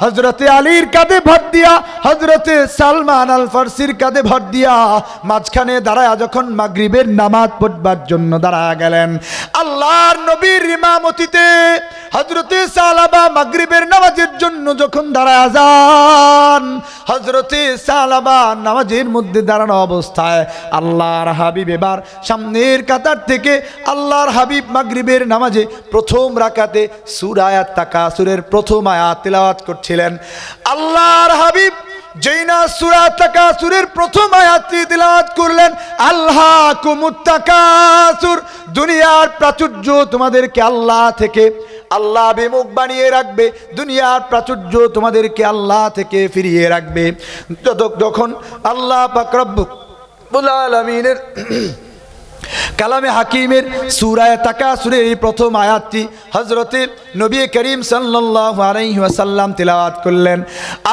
হযরতে আলীর কাঁধে ভর দিয়া, হযরতে সালমান আল ফারসির কাঁধে ভর দিয়া মাঝখানে দাঁড়ায়া যখন মাগরিবের নামাজ পড়বার জন্য দাঁড়ায়া গেলেন, আল্লাহর নবীর ইমামতিতে হযরতে সালাবা মাগরিবের নামাজের জন্য যখন দাঁড়ায়া যান, হযরতে সালাবা নামাজের মধ্যে দাঁড়ানো অবস্থায় আল্লাহর হাবিব এবার সামনের কাতার থেকে আল্লাহর হাবিব মাগরিবের নামাজে প্রথম রাকাতে সূরা তাকাসুরের প্রথম আয়াত তেলাওয়াত করছিলেন। আল্লাহর হাবিব যেই না সূরা তাকাসুরের প্রথম আয়াতটি তেলাওয়াত করলেন, আল্লাহকুমুত তাকাসুর, দুনিয়ার প্রাচুর্য তোমাদেরকে আল্লাহ থেকে আল্লাহ বিমুখ বানিয়ে রাখবে, দুনিয়ার প্রাচুর্য তোমাদেরকে আল্লাহ থেকে ফিরিয়ে রাখবে। যখন আল্লাহ পাক রব্বুল আলামিনের কালামে হাকিমের সূরা তাকাসুরের এই প্রথম আয়াতটি হযরতে নবী করিম সাল্লাল্লাহু আলাইহি ওয়াসাল্লাম তেলাওয়াত করলেন।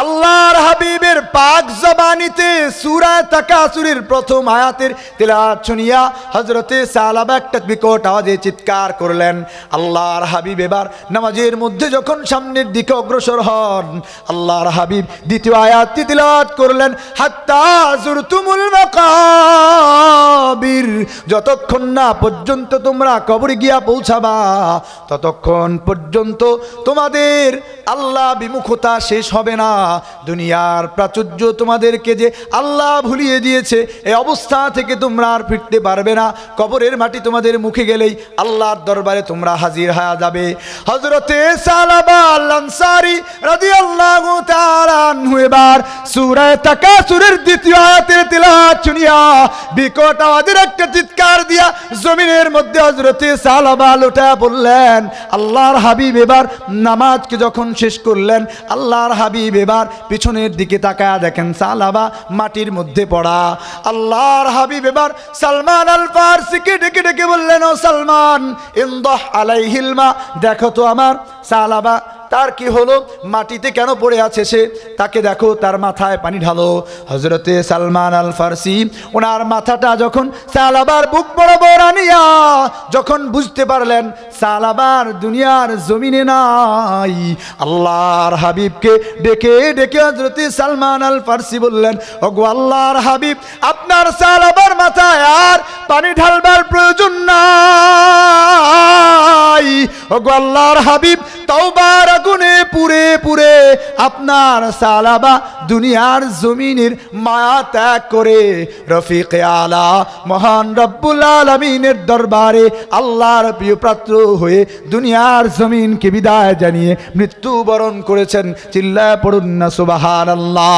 আল্লাহর হাবিবের পাক জবানিতে সূরা তাকাসুরের প্রথম আয়াতের তেলাওয়াত শুনিয়া হযরতে সালাবা একটা বিকট আওয়াজে চিৎকার করলেন। আল্লাহর হাবিব এবার নামাজের মধ্যে যখন সামনের দিকে অগ্রসর হন, আল্লাহর হাবিব দ্বিতীয় আয়াতটি তেলাওয়াত করলেন, হাত্তা যুরতুমুল মাকাবির, যতক্ষণ না পর্যন্ত তোমরা কবরে গিয়া পৌঁছাবা ততক্ষণ পর্যন্ত তোমাদের আল্লাহ বিমুখতা শেষ হবে না। দুনিয়ার প্রাচুর্য তোমাদেরকে যে আল্লাহ ভুলিয়ে দিয়েছে, এই অবস্থা থেকে তোমরা আর ফিরতে পারবে না। কবরের মাটি তোমাদের মুখে গেলেই আল্লাহর দরবারে তোমরা হাজির হয়ে যাবে। হযরতে সালাবা আল আনসারী রাদিয়াল্লাহু তাআলা আনহু এবার সূরা তাকাসুরের দ্বিতীয় আয়াতের তেলাওয়াত শুনিয়া বিকট আওয়াজের একটা চিৎকার দিয়া জমিনের মধ্যে হযরতে সালাবা লুটা বললেন। আল্লাহর হাবিব এবার নামাজকে যখন শেষ করলেন, আল্লাহর হাবিব এবার পিছনের দিকে তাকায়া দেখেন সালাবা মাটির মধ্যে পড়া। আল্লাহর হাবিব এবার সালমান আল ফারসিকে ডেকে ডেকে বললেন, ও সালমান, ইনদাহ আলাইহিল মা, দেখো তো আমার সালাবা তার কি হলো, মাটিতে কেন পড়ে আছে সে, তাকে দেখো, তার মাথায় পানি ঢালো। হযরতে সালমান আল ফারসি ওনার মাথাটা যখন সালাবার বুক বরাবর আনিয়া যখন বুঝতে পারলেন সালাবার দুনিয়ার জমিনে নাই, আল্লাহর হাবিবকে ডেকে ডেকে হযরতে সালমান আল ফারসি বললেন, ওগো আল্লাহর হাবিব, আপনার সালাবার মাথায় আর পানি ঢালবার প্রয়োজন নাই। ওগো আল্লাহর হাবিব, তওবার আগুনে পুরে পুরে আপনার সালাবা দুনিয়ার জমিনের মায়া ত্যাগ করে রফিকে আলা মহান রব্বুল আলামিনের দরবারে আল্লাহর প্রিয় পাত্র হয়ে দুনিয়ার জমিনকে বিদায় জানিয়ে মৃত্যুবরণ করেছেন। চিল্লায় পড়ুন না সুবহানাল্লাহ।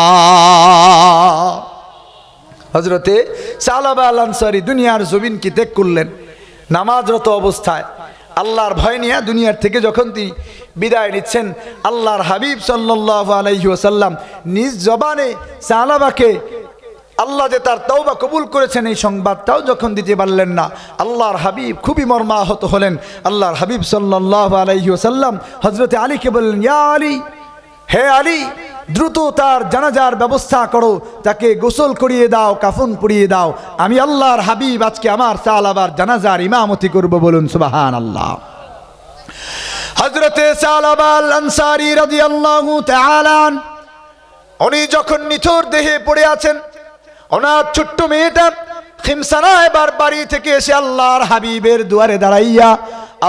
হযরতে সালাবা আল আনসারী দুনিয়ার জমিনকে ত্যাগ করলেন নামাজরত অবস্থায়। আল্লাহর ভয় নিয়ে দুনিয়ার থেকে যখন তিনি বিদায় নিচ্ছেন, আল্লাহর হাবিব সাল্লাল্লাহু আলাইহি ওয়াসাল্লাম নিজ জবানে সালাবাকে আল্লাহ যে তার তওবা কবুল করেছেন এই সংবাদটাও যখন দিতে পারলেন না, আল্লাহর হাবিব খুবই মর্মাহত হলেন। আল্লাহর হাবিব সাল্লাল্লাহু আলাইহি ওয়াসাল্লাম হযরতে আলীকে বললেন, ইয়া আলী, হে আলী, দ্রুত তার জানাজার ব্যবস্থা করো, তাকে গোসল করিয়ে দাও, কাফন পরিয়ে দাও। আমি আল্লাহর হাবিব আজকে আমার সালাবার জানাজার ইমামতি করব, বলুন সুবহানাল্লাহ। হযরতে সালাবা আল আনসারী রাদিয়াল্লাহু তাআলা উনি যখন নিথর দেহে পড়ে আছেন, ওনার ছোট্ট মেয়েটা খিমসানা এবার বাড়ি থেকে এসে আল্লাহর হাবিবের দুয়ারে দাঁড়াইয়া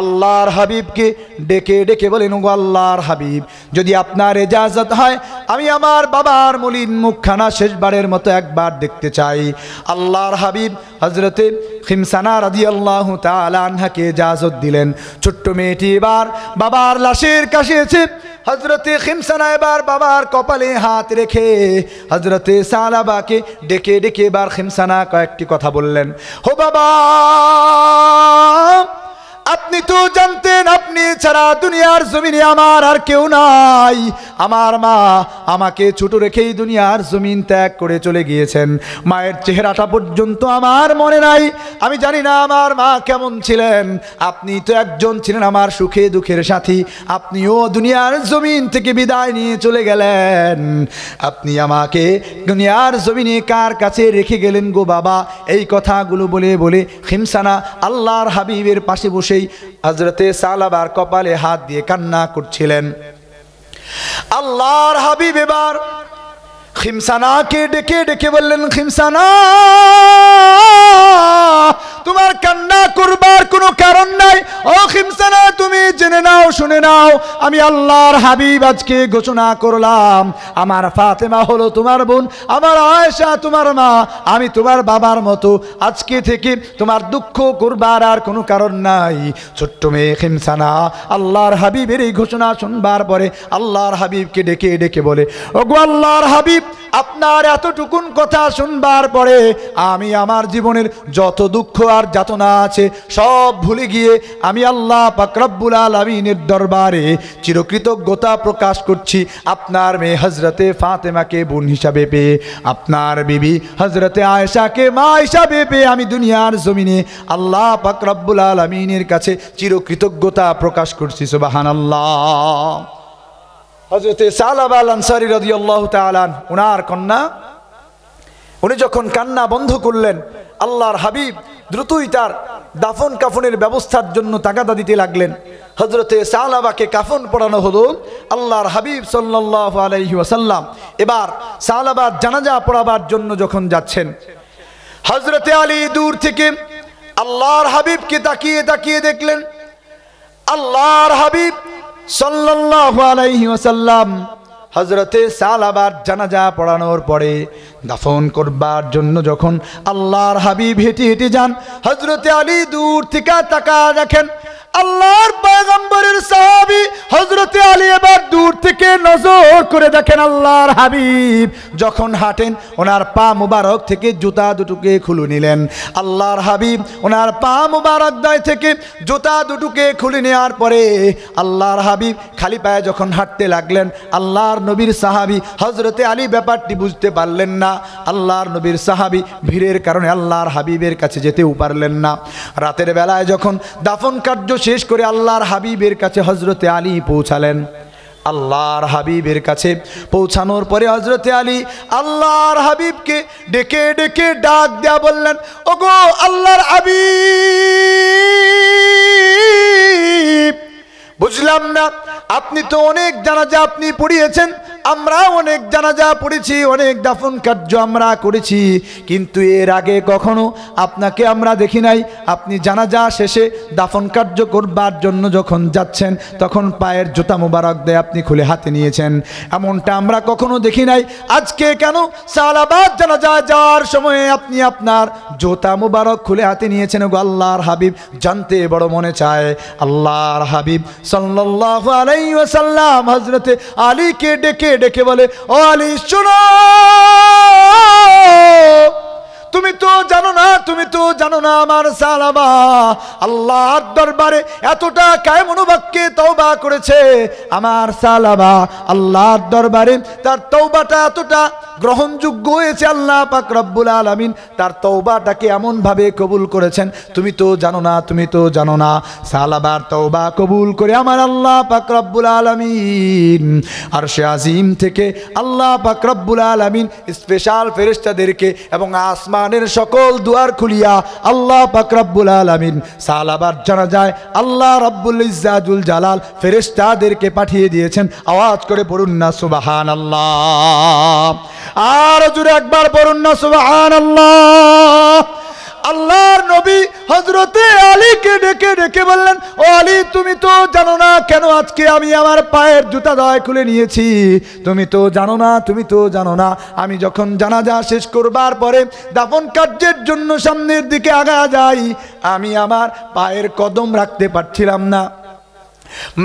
আল্লাহর হাবিবকে ডেকে ডেকে বলেন, ওগো আল্লাহর হাবিব, যদি আপনার ইজাজত হয় আমি আমার বাবার মলিন মুখখানা শেষবারের মতো একবার দেখতে চাই। আল্লাহর হাবিব হযরতে খিমসানা রাদিয়াল্লাহু তাআলা আনহাকে ইজাজত দিলেন। ছোট্ট মেয়েটি এবার বাবার লাশের কাছে এসে হযরতে খিমসানা এবার বাবার কপালে হাত রেখে হযরতে সালাবাকে ডেকে ডেকে এবার খিমসানা কয়েকটি কথা বললেন। ও বাবা, আপনি তো জানতেন আপনি ছাড়া দুনিয়ার জমিনে আমার আর কেউ নাই। আমার মা আমাকে ছোট রেখেই দুনিয়ার জমিন ত্যাগ করে চলে গিয়েছেন। মায়ের চেহারাটা পর্যন্ত আমার মনে নাই। আমি জানি না আমার মা কেমন ছিলেন। আপনি তো একজন ছিলেন আমার সুখে দুঃখের সাথী। আপনিও দুনিয়ার জমিন থেকে বিদায় নিয়ে চলে গেলেন। আপনি আমাকে দুনিয়ার জমিনে কার কাছে রেখে গেলেন গো বাবা? এই কথাগুলো বলে বলে খিমসানা আল্লাহর হাবিবের পাশে বসেই হযরতে সালাবার কপালে হাত দিয়ে কান্না করছিলেন। আল্লাহর হাবিব এবার খিমসানাকে ডেকে ডেকে বললেন, খিমসানা, তোমার কান্না করবার কোনো কারণ নাই। ও খিমসানা, তুমি জেনে নাও, শুনে নাও, আমি আল্লাহর হাবিব আজকে ঘোষণা করলাম আমার ফাতেমা হলো তোমার বোন, আমার আয়েশা তোমার মা, আমি তোমার বাবার মতো। আজকে থেকে তোমার দুঃখ করবার আর কোনো কারণ নাই। ছোট্ট মেয়ে খিমসানা আল্লাহর হাবিবের এই ঘোষণা শুনবার পরে আল্লাহর হাবিবকে ডেকে ডেকে বলে, ওগো আল্লাহর হাবিব, আপনার এতটুকুন কথা শুনবার পরে আমি আমার জীবনের যত দুঃখ আর যাতনা আছে সব ভুলে গিয়ে আমি আল্লাহ পাক রব্বুল আলামিনের দরবারে চিরকৃতজ্ঞতা প্রকাশ করছি আপনার মেয়ে হযরতে ফাতেমাকে বোন হিসাবে পেয়ে, আপনার বিবি হযরতে আয়েশাকে মা হিসাবে পেয়ে আমি দুনিয়ার জমিনে আল্লাহ পাক রব্বুল আলামিনের কাছে চিরকৃতজ্ঞতা প্রকাশ করছি। সুবহানাল্লাহ। হযরতে সালাবা আল আনসারী রাদিয়াল্লাহু তাআলা ওনার কন্যা, উনি যখন কান্না বন্ধ করলেন আল্লাহর হাবিব দ্রুতই তার দাফন কাফনের ব্যবস্থার জন্য তাগাদা দিতে লাগলেন। হযরতে সালাবাকে কাফন পরানো হলো। আল্লাহর হাবিব সাল্লাল্লাহু আলাইহি ওয়াসাল্লাম এবার সালাবার জানাজা পড়াবার জন্য যখন যাচ্ছেন, হযরতে আলী দূর থেকে আল্লাহর হাবিবকে তাকিয়ে তাকিয়ে দেখলেন। আল্লাহর হাবিব সাল্লাল্লাহু আলাইহি ওয়াসাল্লাম হযরতে সালাবার জানাজা পড়ানোর পরে দাফন করবার জন্য যখন আল্লাহর হাবিব হেঁটে হেঁটে যান, হযরতে আলী দূর থেকে তাকায় রাখেন। আল্লাহর পয়গম্বরের সাহাবী হযরতে আলী এবার দূর থেকে নজর করে দেখেন আল্লাহর হাবিব যখন হাঁটেন ওনার পা মুবারক থেকে জুতা দুটোকে খুলে নিলেন। আল্লাহর হাবিব ওনার পা মুবারক দয় থেকে জুতা দুটোকে খুলে নেওয়ার পরে আল্লাহর হাবিব খালি পায়ে যখন হাঁটতে লাগলেন, আল্লাহর নবীর সাহাবী হযরতে আলী ব্যাপারটি বুঝতে পারলেন না। আল্লাহর নবীর সাহাবী ভিড়ের কারণে আল্লাহর হাবিবের কাছে যেতেও পারলেন না। রাতের বেলায় যখন দাফন কার্য শেষ করে আল্লাহর হাবিবের কাছে হযরতে আলী পৌঁছালেন। আল্লাহর হাবিবের কাছে পৌঁছানোর পরে হযরতে আলী আল্লাহর হাবিবকে ডেকে ডেকে ডাক দেয়া বললেন, ওগো আল্লাহর হাবিব, বুঝলাম না, আপনি তো অনেক জানাজা আপনি পড়িয়েছেন, আমরা অনেক জানাজা পড়েছি, অনেক দাফন কার্য আমরা করেছি, কিন্তু এর আগে কখনো আপনাকে আমরা দেখি নাই। আপনি জানাজা শেষে দাফন কার্য করবার জন্য যখন যাচ্ছেন তখন পায়ের জুতা মুবারক দিয়ে আপনি খুলে হাতে নিয়েছেন, এমনটা আমরা কখনো দেখি নাই। আজকে কেন সালাবাদ জানাজা যাওয়ার সময়ে আপনি আপনার জুতা মুবারক খুলে হাতে নিয়েছেন? গো আল্লাহর হাবিব, জানতে বড় মনে চায়। আল্লাহর হাবিব সাল্লাল্লাহু আলাইহি ওয়াসাল্লাম হযরতে আলীকে ডেকে ডেকে বলে, ও আলী শোনো, তুমি তো জানো না, তুমি তো জানো না আমার সালাবা আল্লাহর দরবারে এতটা কায়ে মনোবাক্যে তওবা করেছে। আমার সালাবা আল্লাহর দরবারে তার তওবাটা এতটা গ্রহণযোগ্য হয়েছে, আল্লাহ পাক রব্বুল আলামিন তার তওবাটাকে এমন ভাবে কবুল করেছেন। তুমি তো জানো না, তুমি তো জানো না, সালাবার তওবা কবুল করে আমার আল্লাহ পাক রব্বুল আলামিন আরশে আজিম থেকে আল্লাহ পাক রব্বুল আলামিন স্পেশাল ফেরেশতাদেরকে এবং আসমানের সকল দুয়ার খুলিয়া আল্লাহ পাক রব্বুল আলামিন সালাবার জানাজায় আল্লাহ রব্বুল ইজ্জাতুল জালাল ফেরেশতাদেরকে পাঠিয়ে দিয়েছেন। আওয়াজ করে পড়ুন না সুবহানাল্লাহ। আর জোরে একবার পড়ুন না সুবহানাল্লাহ। আল্লাহর নবী হযরতে আলীকে ডেকে ডেকে বললেন, ও আলী, তুমি তো জানো না কেন আজকে আমি আমার পায়ের জুতা দয় খুলে নিয়েছি? তুমি তো জানো না, তুমি তো জানো না, আমি যখন জানাজা শেষ করবার পরে দাফন কার্যের জন্য সামনের দিকে আগায়া যাই, আমি আমার পায়ের কদম রাখতে পারছিলাম না।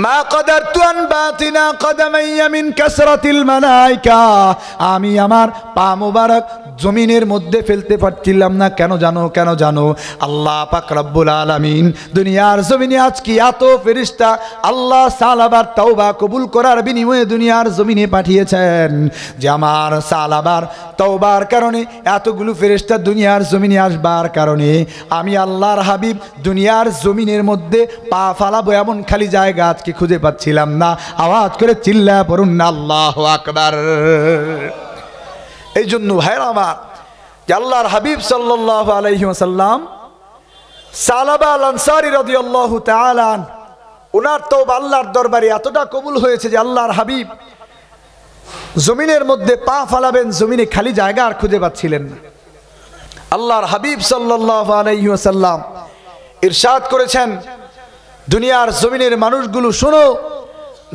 মা কদারতু আন বাতিনা কদমাইয়া মিন কাসরাতিল মালাইকা, আমি আমার পা মোবারক জমিনের মধ্যে ফেলতে পারছিলাম না। কেন জানো? কেন জানো? আল্লাহ পাক রব্বুল আলামিন দুনিয়ার জমিনে আজকে এত ফেরেশতা আল্লাহ সালাবার তওবা কবুল করার বিনিময়ে দুনিয়ার জমিনে পাঠিয়েছেন, যে আমার সালাবার তওবার কারণে এতগুলো ফেরেশতা দুনিয়ার জমিনে আসবার কারণে আমি আল্লাহর হাবিব দুনিয়ার জমিনের মধ্যে পা ফালাবো এমন খালি জায়গা আজকে খুঁজে পাচ্ছিলাম না। আওয়াজ করে চিল্লা পড়ুন না আল্লাহু আকবার। এই জন্য ভাইরা আমার, যে আল্লাহর হাবিব সাল্লাল্লাহু আলাইহি ওয়াসাল্লাম সালাবা আল আনসারী রাদিয়াল্লাহু তাআলা আনহু, ওনার তওবা আল্লাহর দরবারে এতটা কবুল হয়েছে যে আল্লাহর হাবিব জমিনের মধ্যে পা ফালাবেন, জমিনে খালি জায়গা আর খুঁজে পাচ্ছিলেন না। আল্লাহর হাবিব সাল্লাল্লাহু আলাইহি ওয়াসাল্লাম ইরশাদ করেছেন, দুনিয়ার জমিনের মানুষগুলো শোনো,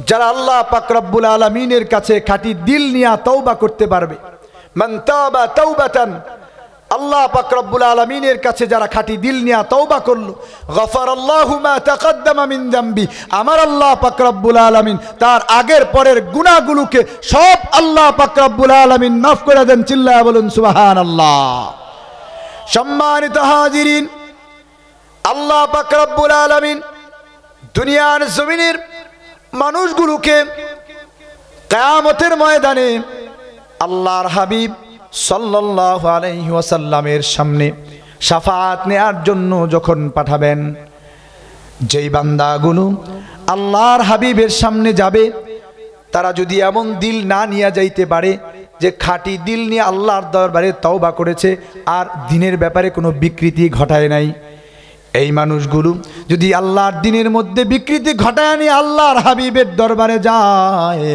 যারা আল্লাহ পাক রব্বুল আলামিনের কাছে খাঁটি দিল নিয়ে তওবা করতে পারবে, মান তাবা তাওবাতান, আল্লাহ পাক রব্বুল আলামিনের কাছে যারা খাঁটি দিল নিয়ে তওবা করলো, গফারাল্লাহু মা তাকাদ্দামা মিন যামবি, আমার আল্লাহ পাক রব্বুল আলামিন তার আগের পরের গুনাহগুলোকে সব আল্লাহ পাক রব্বুল আলামিন মাফ করে দেন। চিল্লায়া বলুন সুবহানাল্লাহ। সম্মানিত হাজিরিন, আল্লাহ পাক রব্বুল আলামিন দুনিয়ার জমিনের মানুষগুলোকে কিয়ামতের ময়দানে আল্লাহর হাবিব সাল্লাল্লাহু আলাইহি ওয়াসাল্লামের সামনে শাফাআত নেয়ার জন্য যখন পাঠাবেন, যেই বান্দাগুলো আল্লাহর হাবিবের সামনে যাবে, তারা যদি এমন দিল না নিয়ে যাইতে পারে যে খাঁটি দিল নিয়ে আল্লাহর দরবারে তওবা করেছে আর দিনের ব্যাপারে কোনো বিকৃতি ঘটায় নাই, এই মানুষগুলো যদি আল্লাহর দিনের মধ্যে বিকৃতি ঘটায় নিয়ে আল্লাহর হাবিবের দরবারে যায়,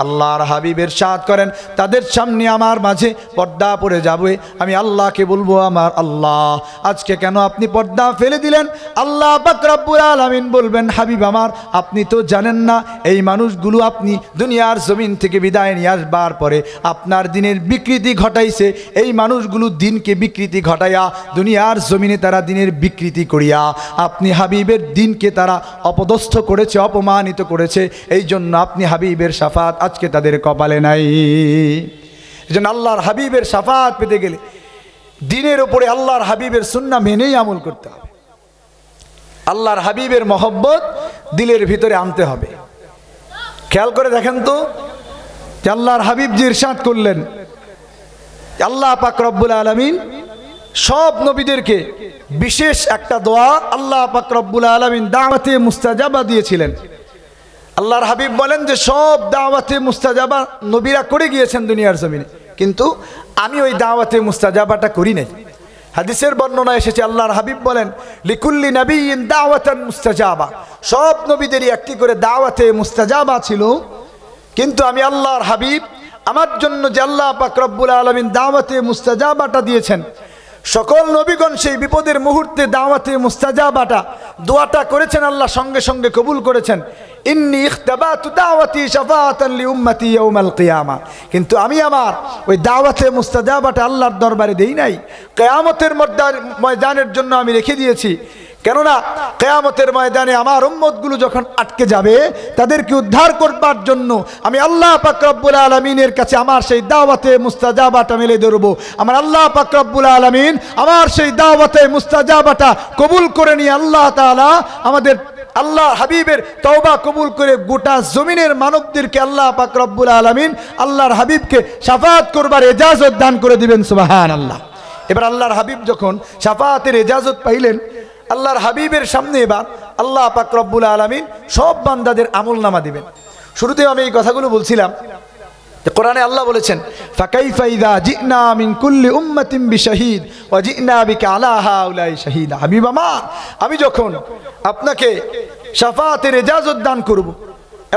আল্লাহর হাবিবের সাথ করেন, তাদের সামনে আমার মাঝে পর্দা পড়ে যাবে। আমি আল্লাহকে বলবো, আমার আল্লাহ, আজকে কেন আপনি পর্দা ফেলে দিলেন? আল্লাহ পাক রব্বুল আলামিন বলবেন, হাবিব আমার, আপনি তো জানেন না এই মানুষগুলো আপনি দুনিয়ার জমিন থেকে বিদায় নিয়ে আসবার পরে আপনার দিনের বিকৃতি ঘটাইছে। এই মানুষগুলো দিনকে বিকৃতি ঘটাইয়া দুনিয়ার জমিনে তারা দিনের বিকৃতি করি আপনি হাবিবের দিনকে তারা অপদস্থ করেছে, অপমানিত করেছে। এই জন্য আপনি হাবিবের শাফাত আজকে তাদের কপালে নাই। এজন্য আল্লাহর হাবিবের শাফাত পেতে গেলে দিনের উপরে আল্লাহর হাবিবের সুন্নাহ মেনেই আমল করতে হবে। আল্লাহর হাবিবের মহব্বত দিলের ভিতরে আনতে হবে। খেয়াল করে দেখেন তো, যে আল্লাহর হাবিব যে ইরশাদ করলেন, আল্লাহ পাক রব্বুল আলামিন সব নবীদেরকে বিশেষ একটা দোয়া আল্লাহ পাক রব্বুল আলামিন দাওয়াতে মুস্তাজাবা দিয়েছিলেন। আল্লাহর হাবিব বলেন যে সব দাওয়াতে মুস্তাজাবা নবীরা করে গিয়েছেন দুনিয়ার জমিনে, কিন্তু আমি ওই দাওয়াতে মুস্তাজাবাটা করি নাই। হাদিসের বর্ণনা এসেছে, আল্লাহর হাবিব বলেন, লিকুল্লি নাবিয়্যিন দাওয়াতান মুস্তাজাবা, সব নবীদেরই একটি করে দাওয়াতে মুস্তাজাবা ছিল, কিন্তু আমি আল্লাহর হাবিব আমার জন্য যে আল্লাহ পাক রব্বুল আলামিন দাওয়াতে মুস্তাজাবাটা দিয়েছেন, সকল নবীগণ সেই বিপদের মুহূর্তে দাওয়াতে মুস্তাজাবাটা দোয়াটা করেছেন, আল্লাহ সঙ্গে সঙ্গে কবুল করেছেন। ইন্নী ইখতাবাতু দাওয়াতি শাফাআতান লিউম্মতি ইয়াউমাল কিয়ামা, কিন্তু আমি আমার ওই দাওয়াতে মুস্তাজাবাটা আল্লাহর দরবারে দেই নাই, কিয়ামতের ময়দানের জন্য আমি রেখে দিয়েছি। কেননা কিয়ামতের ময়দানে আমার উম্মতগুলো যখন আটকে যাবে, তাদেরকে উদ্ধার করবার জন্য আমি আল্লাহ পাক রব্বুল আলামিনের কাছে আমার সেই দাওয়াতে মুস্তাজাবাটা মেলে ধরব। আমার আল্লাহ পাক রব্বুল আলামিন আমার সেই দাওয়াতে মুস্তাজাবাটা কবুল করে নিয়ে আল্লাহ তাআলা আমাদের আল্লাহ হাবিবের তওবা কবুল করে গোটা জমিনের মানবদেরকে আল্লাহ পাক রব্বুল আলামিন আল্লাহর হাবিবকে শাফাআত করবার ইজাজত দান করে দিবেন। সুবহানাল্লাহ। এবার আল্লাহর হাবিব যখন শাফাআতের ইজাজত পাইলেন, আল্লাহর হাবিবের সামনে এবার আল্লাহ পাক রব্বুল আলামিন সব বান্দাদের আমলনামা দিবেন। শুরুতে আমি এই কথাগুলো বলছিলাম, কোরআনে আল্লাহ বলেছেন, ফাকাইফা ইযা জিনা মিন কুল্লি উম্মাতিন বিশাহিদ ওয়া জিনা বিকা আলা হাউলাই শাহিদা। হাবিব আমার, আমি যখন আপনাকে শাফাআতের ইজাজত দান করব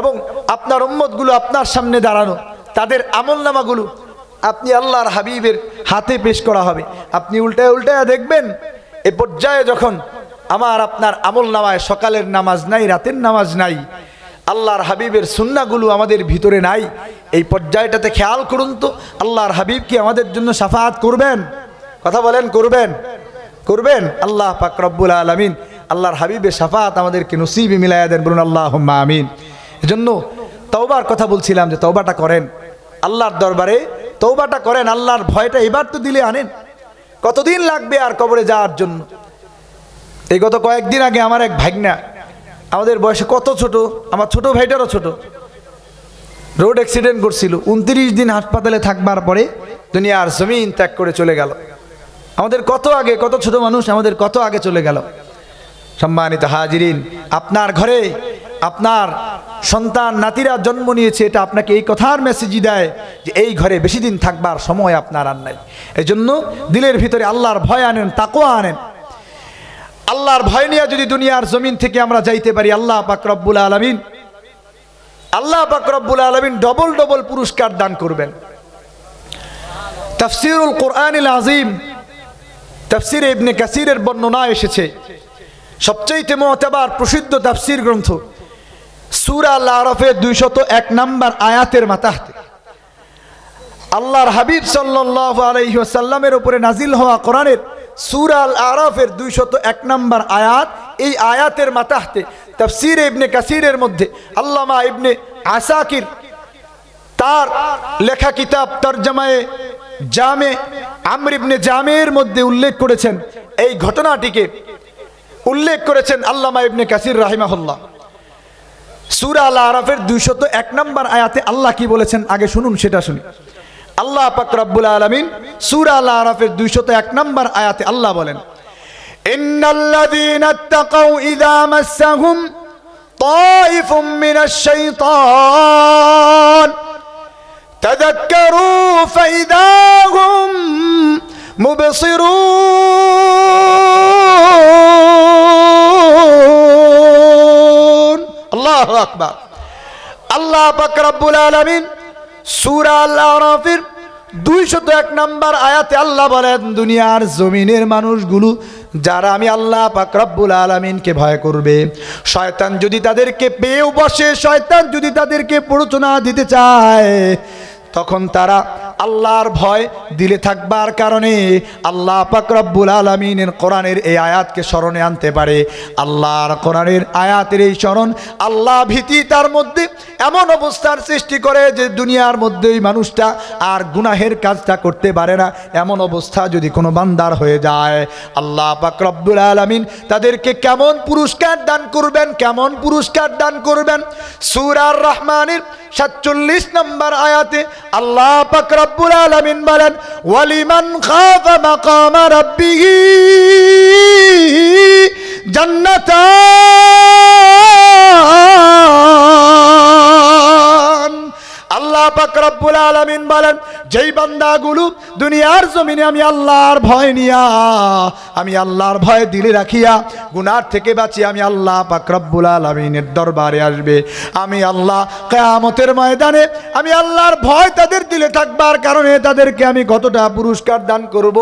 এবং আপনার উম্মতগুলো আপনার সামনে দাঁড়ানো, তাদের আমলনামাগুলো আপনি আল্লাহর হাবিবের হাতে পেশ করা হবে। আপনি উল্টায় উল্টায় দেখবেন এই পর্যায়ে যখন আমার আপনার আমল নামায় সকালের নামাজ নাই, রাতের নামাজ নাই, আল্লাহর হাবিবের সুন্নাহগুলো আমাদের ভিতরে নাই, এই পর্যায়টাতে খেয়াল করুন তো আল্লাহর হাবিব কি আমাদের জন্য শাফাআত করবেন? কথা বলেন, করবেন? করবেন? আল্লাহ পাক রব্বুল আলামিন আল্লাহর হাবিবের শাফাআত আমাদেরকে নসিবে মিলায়া দেন, বলুন আল্লাহুম্মা আমিন। এজন্য তওবার কথা বলছিলাম যে তওবাটা করেন আল্লাহর দরবারে, তওবাটা করেন, আল্লাহর ভয়টা এবার তো দিলে আনেন। কতদিন লাগবে আর কবরে যাওয়ার জন্য? এই গত কয়েকদিন আগে আমার এক ভাগনা, আমাদের বয়সে কত ছোট, আমার ছোট ভাইটারও ছোট, রোড অ্যাক্সিডেন্ট করছিল, 29 দিন হাসপাতালে থাকবার পরে দুনিয়ার জমিন ত্যাগ করে চলে গেল। আমাদের কত আগে, কত ছোট মানুষ আমাদের কত আগে চলে গেল। সম্মানিত হাজিরিন, আপনার ঘরে আপনার সন্তান নাতিরা জন্ম নিয়েছে, এটা আপনাকে এই কথার মেসেজই দেয় যে এই ঘরে বেশি দিন থাকবার সময় আপনার আর নাই। এই জন্য দিলের ভিতরে আল্লাহর ভয় আনেন, তাকওয়া আনেন। আল্লাহর ভয় নিয়ে যদি দুনিয়ার জমিন থেকে আমরা যাইতে পারি, আল্লাহ পাক রব্বুল আলামিন, আল্লাহ পাক রব্বুল আলামিন ডবল ডবল পুরস্কার দান করবেন। তাফসীরুল কোরআনিল আযীম, তাফসীরে ইবনে কাসিরের বর্ণনা এসেছে, সবচেয়ে মুতাবার প্রসিদ্ধ তাফসীর গ্রন্থ সূরা আল আরাফের 201 নম্বর আয়াতের মাথাতে আল্লাহর হাবিব সাল্লাল্লাহু আলাইহি ওয়াসাল্লামের উপরে নাজিল হওয়া কোরআনের সূরা আল আরাফের 201 নম্বর আয়াত, এই আয়াতের মাথাতে তাফসীরে ইবনে কাসিরের মধ্যে আল্লামা ইবনে আসাকির তার লেখা কিতাব তরজমায়ে জামে আমর ইবনে জামের মধ্যে উল্লেখ করেছেন, এই ঘটনাটিকে উল্লেখ করেছেন আল্লামা ইবনে কাসির রাহিমাহুল্লাহ। সূরা আল আরাফের 201 নম্বর আয়াতে আল্লাহ কি বলেছেন আগে শুনুন, সেটা শুনি। আল্লাহ পাক রব্বুল আলামিন সূরা আল আরাফের 201 নম্বর আয়াতে আল্লাহ বলেন, ইন্নাল্লাযীনা ইত্তাকাউ ইযা মাসসাহুম তাইফুম মিনাশ শাইতান তাযাক্কারু ফাইযা হুম মুবসিরুন। আল্লাহু আকবার। আল্লাহ পাক রব্বুল আলামিন সূরা আল আরাফের 201 নম্বর আয়াতে আল্লাহ বলেন, দুনিয়ার জমিনের মানুষগুলো যারা আমি আল্লাহ পাক রব্বুল আলামিনকে ভয় করবে, শয়তান যদি তাদেরকে পেয়েও বসে, শয়তান যদি তাদেরকে প্ররোচনা দিতে চায়, তখন তারা আল্লাহর ভয় দিলে থাকবার কারণে আল্লাহ পাক রব্বুল আলামিনের কোরআনের এই আয়াতকে স্মরণে আনতে পারে। আল্লাহর কোরআনের আয়াতের এই স্মরণ, আল্লাহ ভীতি তার মধ্যে এমন অবস্থার সৃষ্টি করে যে দুনিয়ার মধ্যে এই মানুষটা আর গুনাহের কাজটা করতে পারে না। এমন অবস্থা যদি কোনো বান্দার হয়ে যায়, আল্লাহ পাক রব্বুল আলামিন তাদেরকে কেমন পুরস্কার দান করবেন, কেমন পুরস্কার দান করবেন। সূরা আর রহমানের 47 নম্বর আয়াতে আল্লাহ পাক রব্বুল আলামিন বলেন, ওয়ালিমান খাফা মাকামা রাব্বিহি জান্নাতান। আল্লাহ পাক রব্বুল আলামিন বলেন, যেই বান্দাগুলো দুনিয়ার জমিনে আমি আল্লাহর ভয় নিয়া, আমি আল্লাহর ভয় দিলে রাখিয়া গুনার থেকে বাঁচিয়ে আমি আল্লাহ পাক রব্বুল আলামিনের দরবারে আসবে, আমি আল্লাহ কিয়ামতের ময়দানে আমি আল্লাহর ভয় তাদের দিলে থাকবার কারণে তাদেরকে আমি কতটা পুরস্কার দান করব।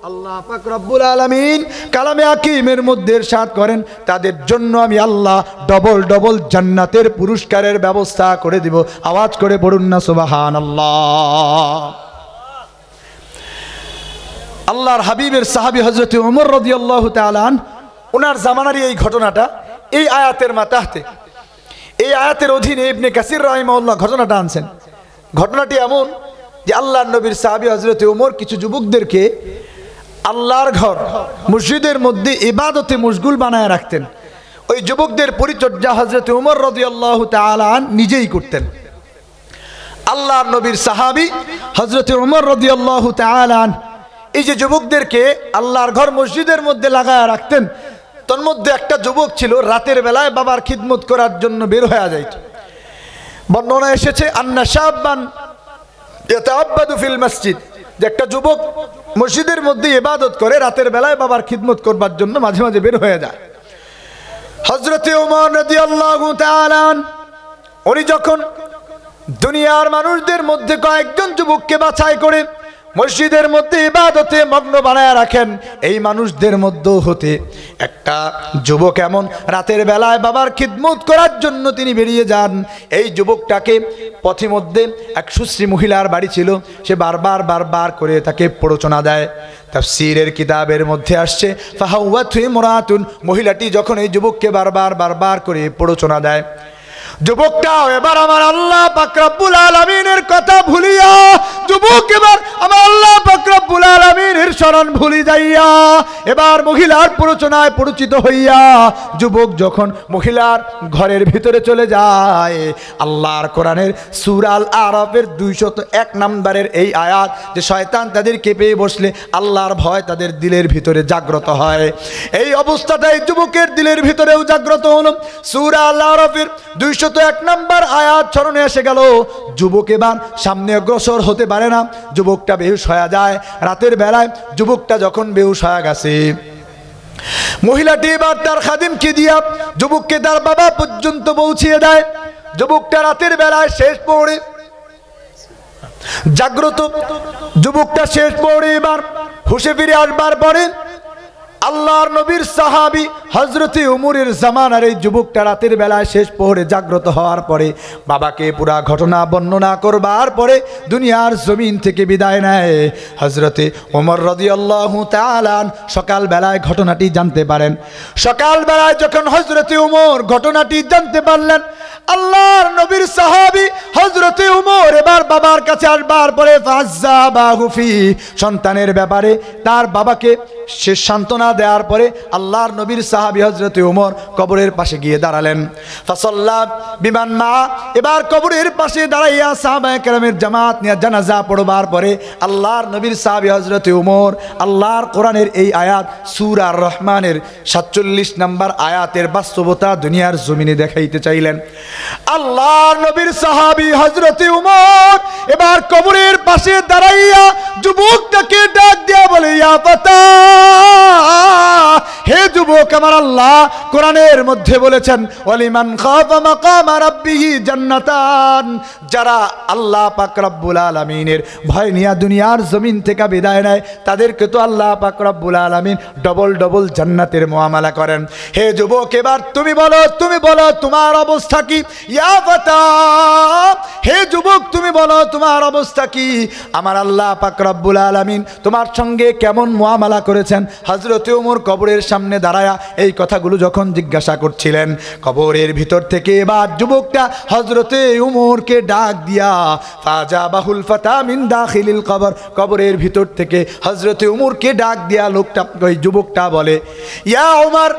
আল্লাহ পাক রব্বুল আলামিন কালামে হাকিমের মধ্যে ইরশাদ করেন, তাদের জন্য আমি আল্লাহ ডবল ডবল জান্নাতের পুরস্কারের ব্যবস্থা করে দিব। আওয়াজ করে পড়ুন না সুবহানাল্লাহ। আল্লাহর হাবিবের সাহাবী হযরত ওমর রাদিয়াল্লাহু তাআলা ওনার জামানারই এই ঘটনাটা এই আয়াতের মাথাতে, এই আয়াতের অধীনে ইবনে কাসির রাহিমাহুল্লাহ ঘটনাটা আনছেন। ঘটনাটি এমন যে আল্লাহর নবীর সাহাবী হযরত ওমর কিছু যুবকদেরকে আল্লাহর ঘর মসজিদের মধ্যে ইবাদতে মশগুল বানায় রাখতেন। ওই যুবকদের পরিচর্যা হযরত ওমর রাদিয়াল্লাহু তাআলা নিজেই করতেন। আল্লাহর নবীর সাহাবী হযরত ওমর রাদিয়াল্লাহু তাআলা এই যে যুবকদেরকে আল্লাহর ঘর মসজিদের মধ্যে লাগায় রাখতেন, তার মধ্যে একটা যুবক ছিল রাতের বেলায় বাবার খিদমত করার জন্য বের হয়ে যাইত। বর্ণনা এসেছে আন্না শাবান ইয়াতাআব্বাদু ফিল মসজিদ, যে একটা যুবক মসজিদের মধ্যে ইবাদত করে, রাতের বেলায় বাবার খিদমত করবার জন্য মাঝে মাঝে বের হয়ে যায়। হযরত ওমর রাদিয়াল্লাহু তাআলা উনি যখন দুনিয়ার মানুষদের মধ্যে কয়েকজন যুবককে বাছাই করে মসজিদের মধ্যে ইবাদতে মগ্ন বানায় রাখেন, এই মানুষদের মধ্যে হতে একটা যুবক এমন রাতের বেলায় বাবার খিদমত করার জন্য তিনি বেরিয়ে যান। এই যুবকটাকে পথে মধ্যে এক সুশ্রী মহিলার বাড়ি ছিল, সে বারবার করে তাকে প্ররোচনা দেয়। তাফসীরের কিতাবের মধ্যে আসছে ফাহাওয়াতু ইমরাতুন, মহিলাটি যখন এই যুবককে বারবার করে প্ররোচনা দেয়, যুবকটাও এবার আমার আল্লাহ পাক রব্বুল আলামিনের কথা ভুলিয়া, যুবক এবার আমার আল্লাহ পাক রব্বুল আলামিনের শরণ ভুলি যাইয়া এবার মহিলার প্ররোচনায় পরিচিত হইয়া যুবক যখন মহিলার ঘরের ভিতরে চলে যায়, আল্লাহর কোরআনের সূরা আল আরাফের 201 নম্বরের এই আয়াত, যে শয়তান তাদেরকে পেয়ে বসলে আল্লাহর ভয় তাদের দিলের ভিতরে জাগ্রত হয়, এই অবস্থাটাই যুবকের দিলের ভিতরেও জাগ্রত হলো। সূরা আল আরাফের 201 নম্বর আয়াত স্মরণে এসে গেল। যুবক এবার সামনে অগ্রসর হতে পারে না, যুবকটা বেহুশ হয়ে যায়। রাতের বেলায় যুবকটা যখন বেহুশ হয়ে গেছে, মহিলাটি এবার তার খাদিমকে দিয়া যুবককে তার বাবা পর্যন্ত পৌঁছিয়ে দেয়। যুবকটা রাতের বেলায় শেষ পড়ে জাগ্রত, যুবকটা শেষ পড়ে এবার হুঁশে ফিরে আসবার পরে আল্লাহর নবীর সাহাবী হযরতে উমরের জামানার এই যুবকটা রাতের বেলায় শেষ প্রহরে জাগ্রত হওয়ার পরে বাবাকে পুরা ঘটনা বর্ণনা করবার পরে দুনিয়ার জমিন থেকে বিদায় নেয়। হযরতে ওমর রাদিয়াল্লাহু তাআলা সকাল বেলায় ঘটনাটি জানতে পারেন। সকাল বেলায় যখন হযরতে ওমর ঘটনাটি জানতে পারলেন, আল্লাহর নবীর সাহাবী হযরতে ওমর এবার বাবার কাছে আসবার পরে ফাযাবাহু ফি, সন্তানের ব্যাপারে তার বাবাকে সে সান্ত্বনা দেওয়ার পরে আল্লাহর নবীর সাহাবী হযরতে ওমর কবরের পাশে গিয়ে দাঁড়ালেন। ফাসাল্লা বিমান মা, এবার কবরের পাশে দাঁড়াইয়া সাহাবায়ে কেরামের জামাত নিয়ে জানাজা পড়বার পরে আল্লাহর নবীর সাহাবী হযরতে ওমর আল্লাহর কোরআনের এই আয়াত সূরা আর রহমানের 47 নম্বর আয়াতের বাস্তবতা দুনিয়ার জমিনে দেখাইতে চাইলেন। আল্লাহর নবীর সাহাবী হযরতে ওমর এবার কবরের পাশে দাঁড়াইয়া যুবকটাকে ডাক দিয়া বলে, ইয়া ফাতা, হে যুবক, আমার আল্লাহ কোরআনের মধ্যে বলেছেন ওয়ালিমান খাফা মাকামা রাব্বিহি জান্নাতান, যারা আল্লাহ পাক রব্বুল আলামিনের ভয় নিয়ে দুনিয়ার জমিন থেকে বিদায় নেয় তাদেরকে তো আল্লাহ পাক রব্বুল আলামিন ডবল জান্নাতের মুআমালা করেন। হে যুবক, এবার তুমি বলো তোমার অবস্থা কি? ইয়া ফাতা, হে যুবক, তুমি বলো তোমার অবস্থা কি? আমার আল্লাহ পাক রব্বুল আলামিন তোমার সঙ্গে কেমন মুআমালা করেছেন? হযরতে ওমর কবরের সামনে দাঁড়ায়া এই কথাগুলো যখন জিজ্ঞাসা করছিলেন, কবরের ভিতর থেকে এবার যুবকটা হযরতে ওমরকে ডাক দিয়া ফাজাবাহুল ফাতা মিন দাখিলিল কবর, কবরের ভিতর থেকে হযরতে ওমরকে ডাক দিয়া লোকটা ওই যুবকটা বলে, ইয়া ওমর,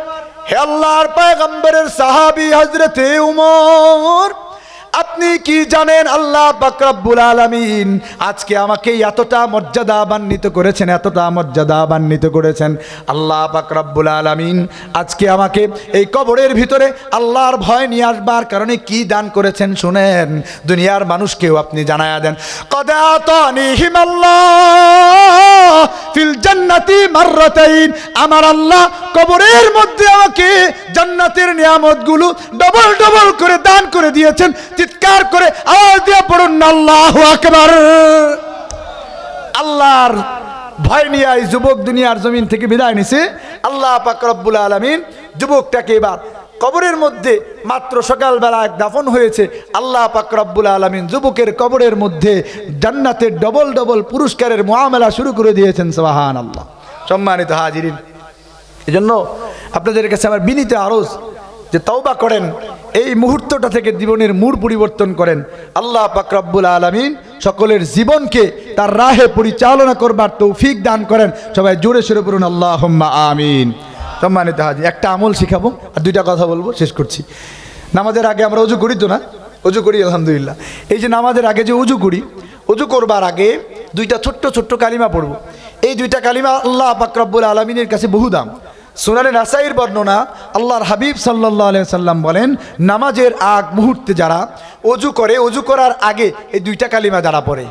হে আল্লাহর পয়গম্বরের সাহাবী হযরতে ওমর, আপনি কি জানেন আল্লাহ পাক রব্বুল আলামিন আজকে আমাকে এতটা মর্যাদাবান্বিত করেছেন। আল্লাহ পাক রব্বুল আলামিন আজকে আমাকে এই কবরের ভিতরে আল্লাহর ভয় নিয়ে আসবার কারণে কি দান করেছেন শুনেন, দুনিয়ার মানুষকেও আপনি জানায়া দেন। কদ আতানিহিম আল্লাহ ফিল জান্নাতি মাররাতাইন, আমার আল্লাহ কবরের মধ্যে আমাকে জান্নাতের নিয়ামতগুলো ডবল করে দান করে দিয়েছেন। চিৎকার করে আওয়াজ দিয়ে পড়ুন আল্লাহু আকবার। আল্লাহর ভয় নিয়ে এই যুবক দুনিয়ার জমিন থেকে বিদায় নিছে। আল্লাহ পাক রব্বুল আলামিন যুবকটাকে এবার কবরের মধ্যে মাত্র সকালবেলা এক দাফন হয়েছে, আল্লাহ পাক রব্বুল আলামিন যুবকের কবরের মধ্যে জান্নাতের ডবল পুরস্কারের মুআমালা শুরু করে দিয়েছেন। সুবহানাল্লাহ। সম্মানিত হাজিরিন, এজন্য আপনাদের কাছে আমার বিনীত আরজ যে তওবা করেন, এই মুহূর্তটা থেকে জীবনের মূল পরিবর্তন করেন। আল্লাহ পাক রব্বুল আলামিন সকলের জীবনকে তার রাহে পরিচালনা করবার তৌফিক দান করেন। সবাই জোরে সোরে পড়ুন আল্লাহুম্মা আমিন। সম্মানিত হাজি, একটা আমল শিখাবো আর দুইটা কথা বলবো, শেষ করছি। নামাজের আগে আমরা অজু করি তো না? অজু করি আলহামদুলিল্লাহ। এই যে নামাজের আগে যে অজু করি, অজু করবার আগে দুইটা ছোট্ট কালিমা পড়বো। এই দুইটা কালিমা আল্লাহ পাক রব্বুল আলামিনের কাছে বহু দাম। সুনানে নাসাইর বর্ণনা, আল্লাহর হাবিব সাল্লাল্লাহু আলাইহি সাল্লাম বলেন, নামাজের আগ মুহূর্তে যারা অজু করে, অজু করার আগে এই দুইটা কালিমা যারা পড়ে,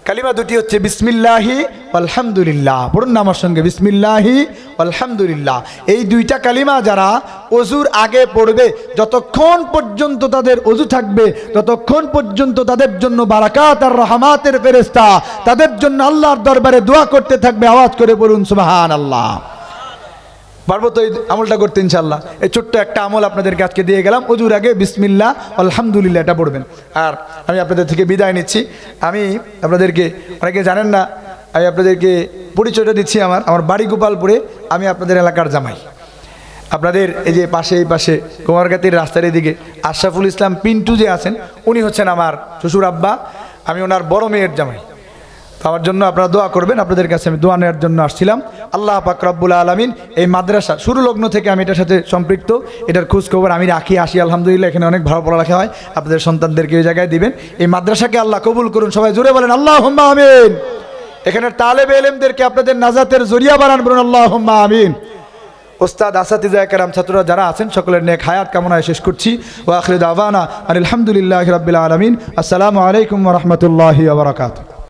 কালিমা দুটি হচ্ছে বিসমিল্লাহি আলহামদুলিল্লাহ। পড়ুন না আমার সঙ্গে, বিসমিল্লাহি আলহামদুলিল্লাহ। এই দুইটা কালিমা যারা ওযুর আগে পড়বে, যতক্ষণ পর্যন্ত তাদের ওযু থাকবে ততক্ষণ পর্যন্ত তাদের জন্য বারাকাত আর রহমাতের ফেরেশতা তাদের জন্য আল্লাহর দরবারে দোয়া করতে থাকবে। আওয়াজ করে বলুন সুবহানাল্লাহ। পারবো তো এই আমলটা করতে ইনশাআল্লাহ। এই ছোট্ট একটা আমল আপনাদেরকে আজকে দিয়ে গেলাম। ওযুর আগে বিসমিল্লাহ আলহামদুলিল্লাহ এটা পড়বেন। আর আমি আপনাদের থেকে বিদায় নিচ্ছি। আমি আপনাদেরকে, অনেকে জানেন না, আমি আপনাদেরকে পরিচয়টা দিচ্ছি। আমার বাড়ি গোপালপুরে, আমি আপনাদের এলাকার জামাই। আপনাদের এই যে এই পাশে কুমারগাতির রাস্তার এদিকে আশরাফুল ইসলাম পিন্টু যে আছেন, উনি হচ্ছেন আমার শ্বশুর আব্বা। আমি ওনার বড় মেয়ের জামাই। তো আমার জন্য আপনারা দোয়া করবেন। আপনাদের কাছে আমি দোয়া নেওয়ার জন্য আসছিলাম। আল্লাহ পাক রব্বুল আলামিন এই মাদ্রাসা শুরু লগ্ন থেকে আমি এটার সাথে সম্পৃক্ত, এটার খোঁজ খবর আমি রাখি আসি আলহামদুলিল্লাহ। এখানে অনেক ভালো পড়ালেখা হয়। আপনাদের সন্তানদেরকে ওই জায়গায় দিবেন। এই মাদ্রাসাকে আল্লাহ কবুল করুন। সবাই জোরে বলেন আল্লাহুম্মা আমিন। এখানের তালেবে ইলমদেরকে আপনাদের নাজাতের জরিয়া বানান, বলুন আল্লাহুম্মা আমিন। ওস্তাদ, আসাতিজা কেরাম, ছাত্ররা যারা আছেন সকলের নেক হায়াত কামনায় শেষ করছি। ওয়া আখিরু দাওয়ানা আলহামদুলিল্লাহি রাব্বিল আলামিন। আসসালামু আলাইকুম ওয়া রাহমাতুল্লাহি ওয়া বারাকাতুহু।